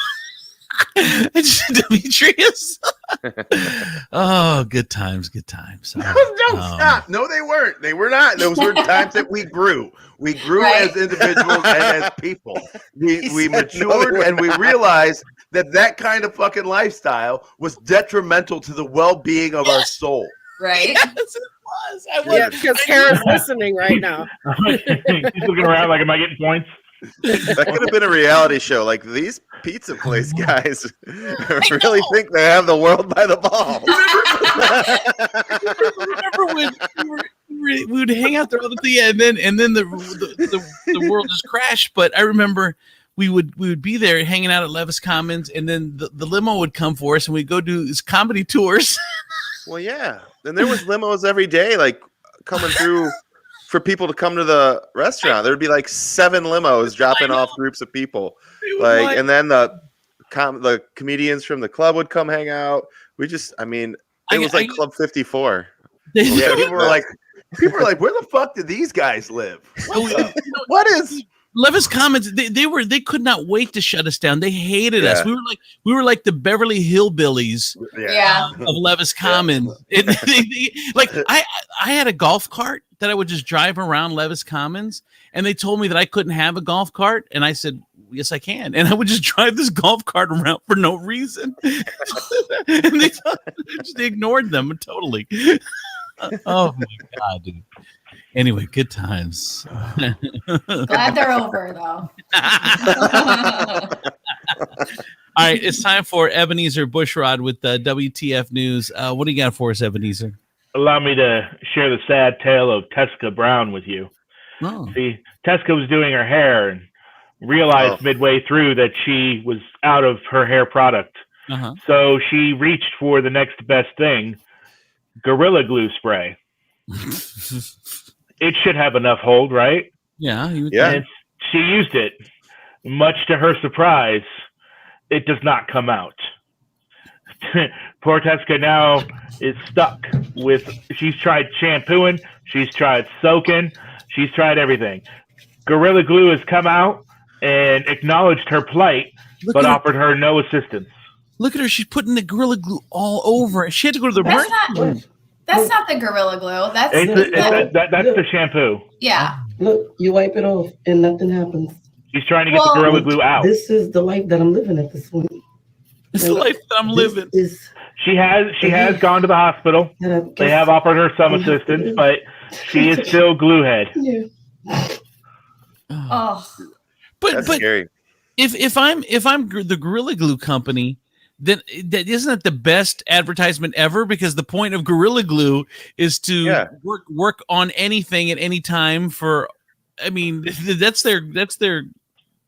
Demetrius. Oh, good times. Stop. No, they weren't. They were not. Those were times that we grew. We grew as individuals and as people. We matured and we realized that kind of fucking lifestyle was detrimental to the well-being of our soul. Right? Yes, it was. Yeah, because Kara's listening right now. He's looking around like, am I getting points? That could have been a reality show. Like, these pizza place guys really think they have the world by the balls. Remember when we would hang out there all the time, and then the world just crashed. But I remember we would be there hanging out at Levis Commons, and then the limo would come for us, and we'd go do his comedy tours. Well, yeah. And there was limos every day, like coming through for people to come to the restaurant. There'd be like 7 limos dropping off groups of people. Like, and then the comedians from the club would come hang out. It was like Club 54. Yeah, people were like, where the fuck did these guys live? What is Levis Commons? They could not wait to shut us down. They hated us. We were like the Beverly Hillbillies of Levis Commons. I had a golf cart that I would just drive around Levis Commons, and they told me that I couldn't have a golf cart, and I said, yes, I can. And I would just drive this golf cart around for no reason. And they ignored them totally. Oh my God, dude. Anyway, good times. Glad they're over, though. All right, it's time for Ebenezer Bushrod with WTF News. What do you got for us, Ebenezer? Allow me to share the sad tale of Tessica Brown with you. Oh. See, Tessica was doing her hair and realized midway through that she was out of her hair product. Uh-huh. So she reached for the next best thing, Gorilla Glue spray. It should have enough hold, right? Yeah. And she used it. Much to her surprise, it does not come out. Poor Tessica now is stuck with, she's tried shampooing, she's tried soaking, she's tried everything. Gorilla Glue has come out and acknowledged her plight, but offered her no assistance. Look at her. She's putting the Gorilla Glue all over it. She had to go to the That's not the Gorilla Glue. That's the shampoo. Yeah. Look, you wipe it off and nothing happens. She's trying to get the Gorilla Glue out. This is the life that I'm living at this point. It's the life that I'm living. She has gone to the hospital. They have offered her some assistance, but she is still gluehead. Yeah. Oh. That's scary. If I'm the Gorilla Glue company, then that isn't that the best advertisement ever? Because the point of Gorilla Glue is to work on anything at any time for. I mean, that's their.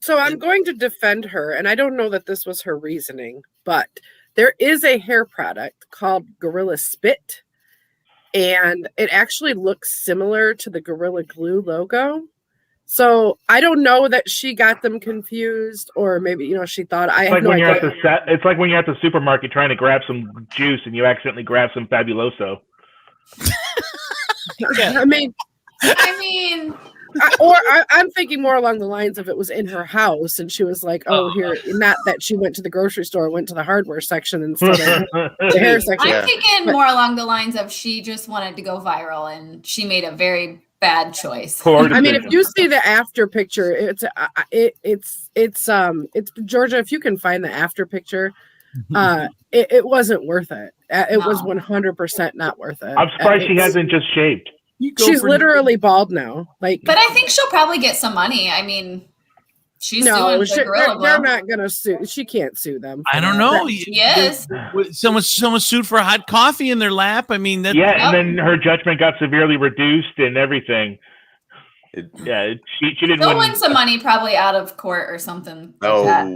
So I'm going to defend her, and I don't know that this was her reasoning, but there is a hair product called Gorilla Spit, and it actually looks similar to the Gorilla Glue logo. So I don't know that she got them confused, or maybe she thought It's like when you're at the supermarket trying to grab some juice and you accidentally grab some Fabuloso. I mean, I'm thinking more along the lines of it was in her house, and she was like, "Oh, here." Not that she went to the grocery store, went to the hardware section instead of the hair section. I'm thinking more along the lines of she just wanted to go viral, and she made a very bad choice. I mean, if you see the after picture, it's Georgia. If you can find the after picture, it wasn't worth it. It was 100% not worth it. I'm surprised she hasn't just shaved. She's literally bald now. But I think she'll probably get some money. I mean, she's doing the Gorilla Glue. They're not gonna sue. She can't sue them. I don't know. Yes. Someone sued for hot coffee in their lap. I mean, and then her judgment got severely reduced and everything. She didn't They'll win some money probably out of court or something like that.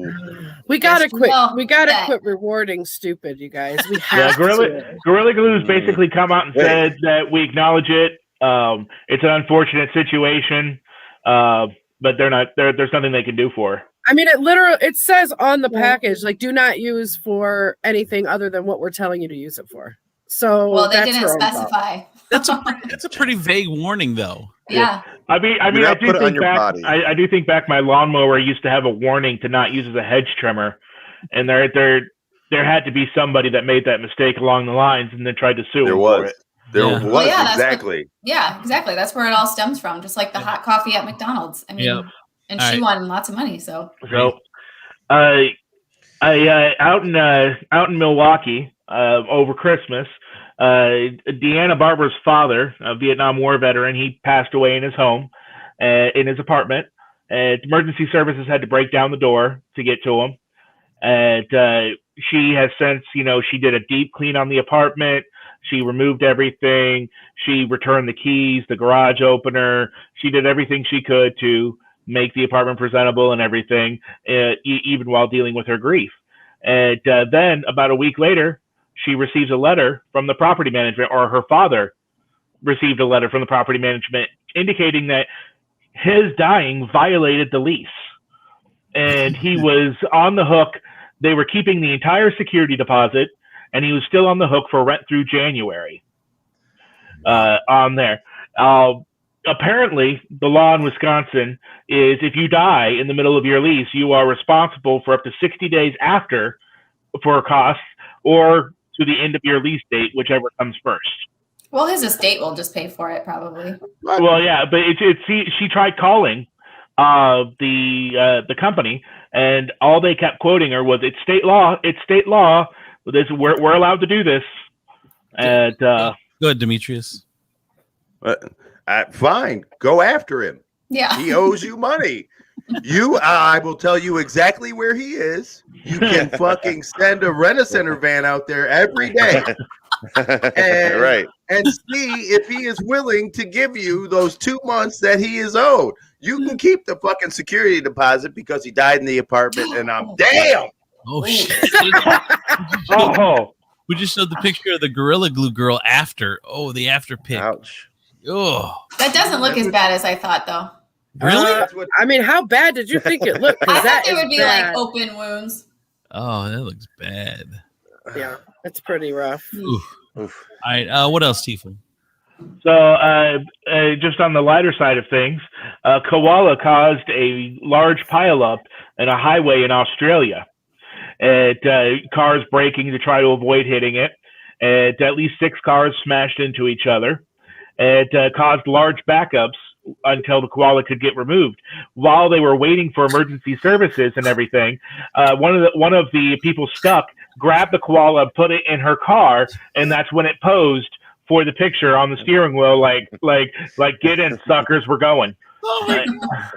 We gotta quit. We gotta quit rewarding stupid, you guys. We have Gorilla Glue has basically come out and said that we acknowledge it. It's an unfortunate situation, but there's nothing they can do for her. I mean, it says on the package, like, do not use for anything other than what we're telling you to use it for. So they didn't specify. That's a pretty vague warning, though. Yeah. I do think back my lawnmower used to have a warning to not use as a hedge trimmer, and there had to be somebody that made that mistake along the lines and then tried to sue. There was. Exactly. Exactly. That's where it all stems from. Just like the hot coffee at McDonald's. I mean, and she won lots of money. So I out in Milwaukee over Christmas, Deanna Barber's father, a Vietnam War veteran, he passed away in his home, in his apartment. Emergency services had to break down the door to get to him. And she has since, she did a deep clean on the apartment. She removed everything. She returned the keys, the garage opener. She did everything she could to make the apartment presentable and everything, even while dealing with her grief. And then about a week later, she receives a letter from the property management, or her father received a letter from the property management indicating that his dying violated the lease. And he was on the hook. They were keeping the entire security deposit, and he was still on the hook for rent through January on there. Apparently, the law in Wisconsin is if you die in the middle of your lease, you are responsible for up to 60 days after for costs, or to the end of your lease date, whichever comes first. Well, his estate will just pay for it, probably. Well, yeah, but she tried calling the company, and all they kept quoting her was, "It's state law. It's state law. We're allowed to do this." And go ahead, Demetrius. Fine, go after him. Yeah, he owes you money. I will tell you exactly where he is. You can fucking send a Rent-A-Center van out there every day, and see if he is willing to give you those 2 months that he is owed. You can keep the fucking security deposit because he died in the apartment, and I'm damn. Oh shit! Oh, we just showed the picture of the Gorilla Glue girl after. Oh, the after pic. Ouch. Oh, that doesn't look as bad as I thought, though. Really? I mean, how bad did you think it looked? I thought they would be like open wounds. Oh, that looks bad. Yeah, it's pretty rough. Oof. All right, what else, Tiefel? So, just on the lighter side of things, koala caused a large pileup in a highway in Australia. Cars braking to try to avoid hitting it. At least 6 cars smashed into each other. It caused large backups until the koala could get removed. While they were waiting for emergency services and everything, one of the people stuck grabbed the koala, put it in her car, and that's when it posed for the picture on the steering wheel, like get in, suckers, we're going. Oh my God.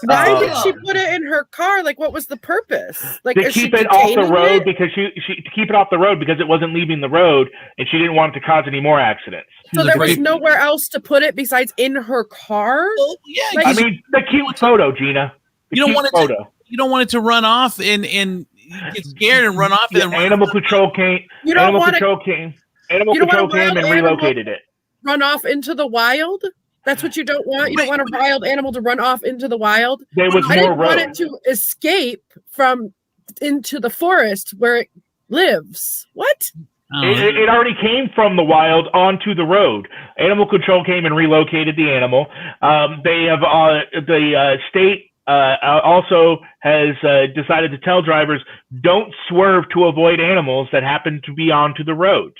Why did she put it in her car? Like, what was the purpose? Like, to keep it off the road because to keep it off the road because it wasn't leaving the road, and she didn't want it to cause any more accidents. So there was nowhere else to put it besides in her car. Well, yeah, like, I mean, the cute photo, Gina. You don't want it to run off and get scared and run off. Yeah, and Animal Control came. Animal Control came and relocated it. Run off into the wild. That's what you don't want. You don't want a wild animal to run off into the wild. There was I more didn't want it to escape from into the forest where it lives. What? It already came from the wild onto the road. Animal Control came and relocated the animal. They have the state also has decided to tell drivers don't swerve to avoid animals that happen to be onto the road.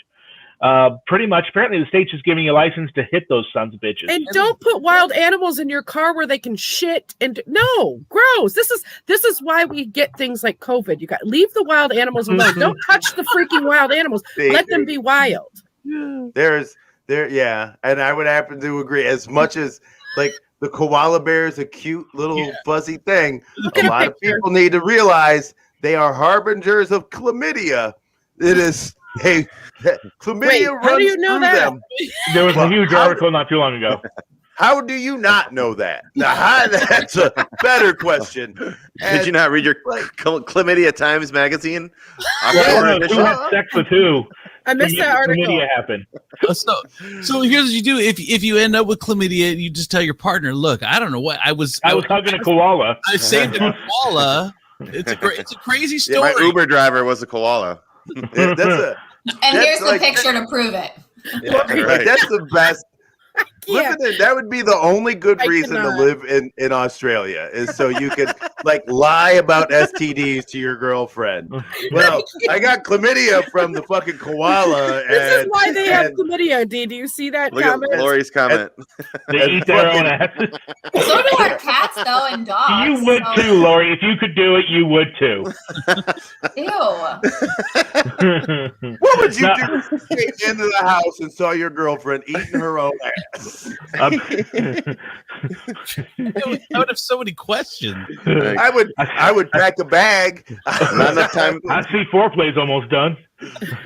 Pretty much, apparently, the state's just giving you a license to hit those sons of bitches. And don't put wild animals in your car where they can shit and no, gross. This is why we get things like COVID. You got leave the wild animals alone. Don't touch the freaking wild animals. Let them be wild. Yeah, and I would happen to agree. As much as like the koala bear is a cute little fuzzy thing, a lot of people need to realize they are harbingers of chlamydia. It is. Hey, chlamydia runs how do you know through that? them. There was a huge article not too long ago. How do you not know that? Now, that's a better question. Did you not read your Chlamydia Times magazine? Who had sex with who? I missed that article. Chlamydia happened. So here's what you do. If you end up with chlamydia, you just tell your partner, look, I don't know what I was hugging a koala. I saved a koala. It's a crazy story. Yeah, my Uber driver was a koala. And here's the picture to prove it. Yeah, right. That's the best. That would be the only good reason to live in Australia is so you could like lie about STDs to your girlfriend. Well, I got chlamydia from the fucking koala. This is why they have chlamydia, D. Do you see that comment? Lori's comment. They eat their own asses. So do our cats, though, and dogs. You would too, Lori. If you could do it, you would too. Ew. What would you do if you came into the house and saw your girlfriend eating her own ass? I would have so many questions. I would pack a bag. Not enough time. I see foreplay's almost done.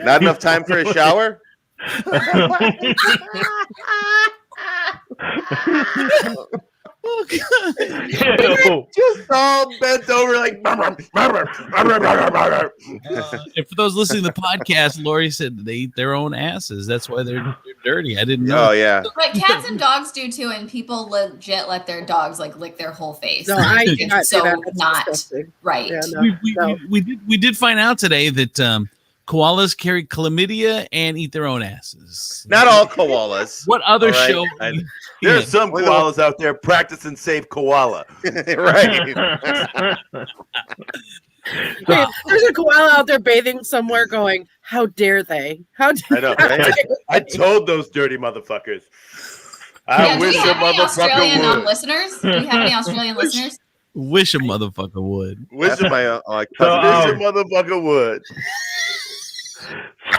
Not enough time for a shower. Oh dog. Just all bent over like. And for those listening to the podcast, Lori said they eat their own asses. That's why they're dirty. I didn't know. Oh yeah. But cats and dogs do too, and people legit let their dogs like lick their whole face. No, I It's do not do so that. That's not disgusting. right. Yeah, no. We did find out today that koalas carry chlamydia and eat their own asses. Not all koalas. What other All right. show? There's some koalas out there practicing safe koala. Right. Hey, there's a koala out there bathing somewhere going, how dare they? How dare I know. how Right? dare I they?" told those dirty motherfuckers. Yeah, I do wish we a have any Australian motherfucker would. listeners? Do we have any Australian listeners? Wish a motherfucker would. Wish my Wish So, a motherfucker would.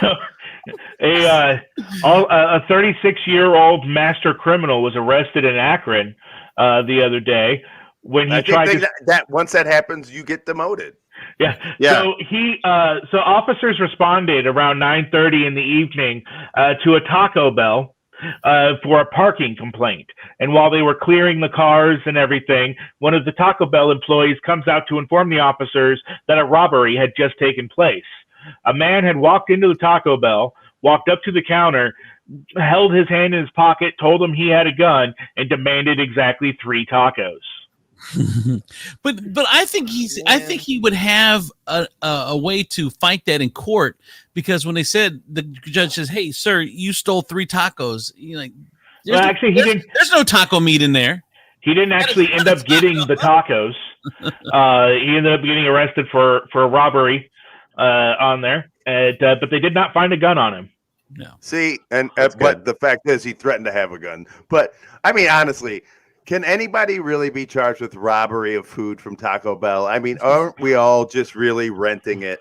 So, a 36-year-old master criminal was arrested in Akron the other day when he I tried think to. that once that happens, you get demoted. Yeah. Yeah. So officers responded around 9:30 in the evening to a Taco Bell for a parking complaint. And while they were clearing the cars and everything, one of the Taco Bell employees comes out to inform the officers that a robbery had just taken place. A man had walked into the Taco Bell, walked up to the counter, held his hand in his pocket, told him he had a gun, and demanded exactly 3 tacos. but I think he would have a way to fight that in court, because when they said, the judge says, "Hey, sir, you stole 3 tacos," you're like, Well, actually, there's no taco meat in there. He didn't actually end up getting the tacos. He ended up getting arrested for a robbery on there, but they did not find a gun on him. No. See, but the fact is, he threatened to have a gun. But I mean, honestly, can anybody really be charged with robbery of food from Taco Bell? I mean, aren't we all just really renting it?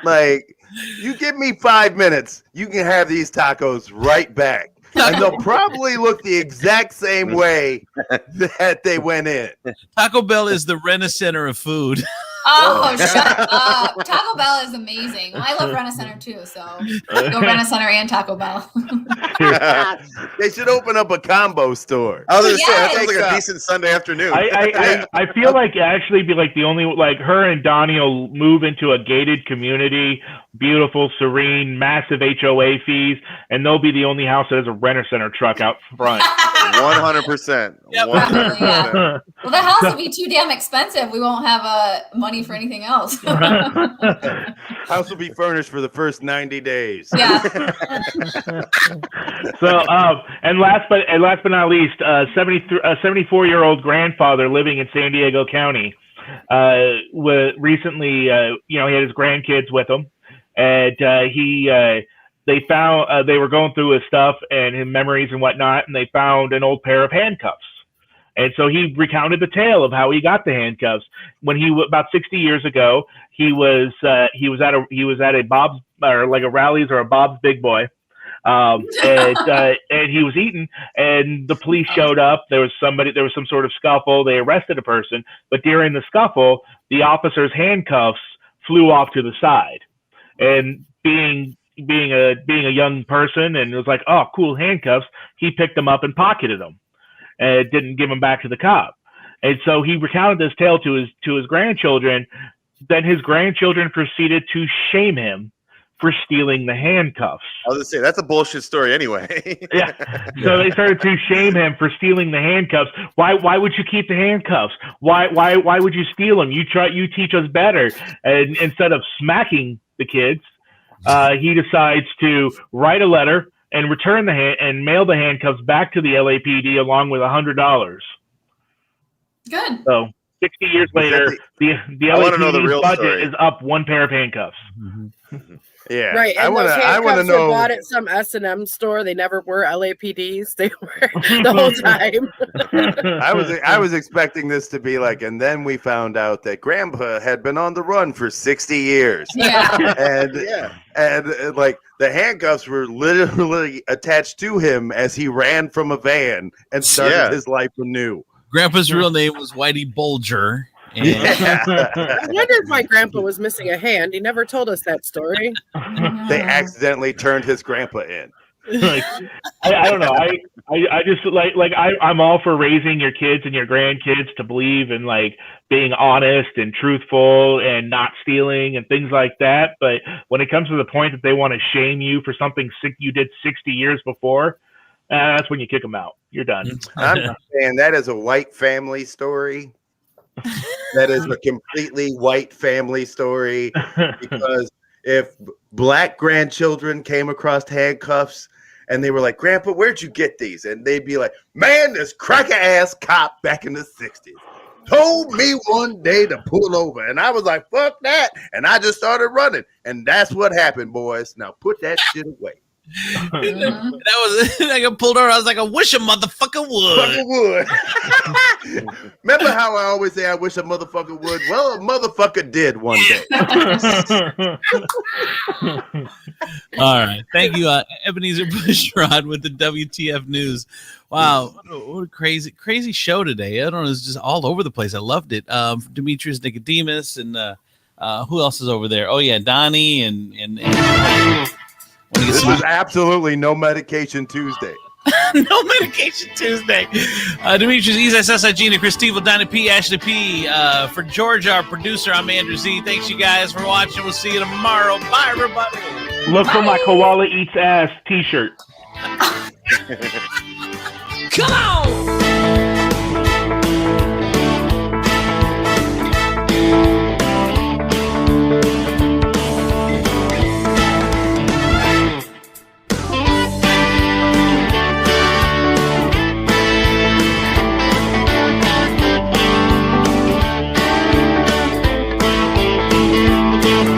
Like, you give me 5 minutes, you can have these tacos right back. And they'll probably look the exact same way that they went in. Taco Bell is the Rent-A-Center of food. Oh, shut up. Taco Bell is amazing. Well, I love Rent-A-Center too, so go Rent-A-Center and Taco Bell. They should open up a combo store. I was gonna say that Yes. sounds like a decent Sunday afternoon. I feel like actually be like the only, like, her and Donny will move into a gated community, beautiful, serene, massive HOA fees, and they'll be the only house that has a Rent-A-Center truck out front. 100%. Yep. 100%. Yeah. Well, the house will be too damn expensive. We won't have money for anything else. House will be furnished for the first 90 days. Yeah. So, and last but not least, 74-year-old grandfather living in San Diego County, recently, he had his grandkids with him, and they found they were going through his stuff and his memories and whatnot, and they found an old pair of handcuffs. And so he recounted the tale of how he got the handcuffs. When he about 60 years ago, he was at a Bob's, or like a Rally's or a Bob's Big Boy, and he was eating, and the police showed up. There was some sort of scuffle. They arrested a person, but during the scuffle, the officer's handcuffs flew off to the side, and being a young person, and it was like, oh, cool handcuffs, he picked them up and pocketed them, and didn't give them back to the cop. And so he recounted this tale to his grandchildren. Then his grandchildren proceeded to shame him for stealing the handcuffs. I was gonna say that's a bullshit story anyway. Yeah. So they started to shame him for stealing the handcuffs. Why would you keep the handcuffs? Why would you steal them? You teach us better. And instead of smacking the kids, he decides to write a letter and return and mail the handcuffs back to the LAPD along with $100. Good. So 60 years later, the wanna know the LAPD's real budget story. is up 1 pair of handcuffs. Yeah, Right, and I want to were know. bought at some S&M store. They never were LAPDs. They were the whole time. I was expecting this to be like, and then we found out that Grandpa had been on the run for 60 years, Yeah. and like the handcuffs were literally attached to him as he ran from a van and started his life anew. Grandpa's real name was Whitey Bulger. And I wonder if my grandpa was missing a hand. He never told us that story. They accidentally turned his grandpa in. Like, I don't know. I just I'm all for raising your kids and your grandkids to believe in like being honest and truthful and not stealing and things like that. But when it comes to the point that they want to shame you for something you did 60 years before, that's when you kick them out. You're done. I'm saying that is a white family story. That is a completely white family story, because if black grandchildren came across handcuffs and they were like, Grandpa, where'd you get these? And they'd be like, man, this cracker ass cop back in the 60s told me one day to pull over. And I was like, fuck that. And I just started running. And that's what happened, boys. Now put that shit away. That was like I pulled over. I was like, I wish a motherfucker would. Remember how I always say I wish a motherfucker would? Well, a motherfucker did one day. All right. Thank you, Ebenezer Bushrod with the WTF News. Wow. What a crazy show today. I don't know. It's just all over the place. I loved it. Demetrius Nicodemus and who else is over there? Oh, yeah. Donny and this is absolutely no medication Tuesday. No medication Tuesday. Demetrius, ESSI, Gina, Chris Tiefel, Donny P, Ashley P. For George, our producer, I'm Andrew Z. Thanks you guys for watching. We'll see you tomorrow. Bye, everybody. Look for my Koala Eats Ass t-shirt. Come on!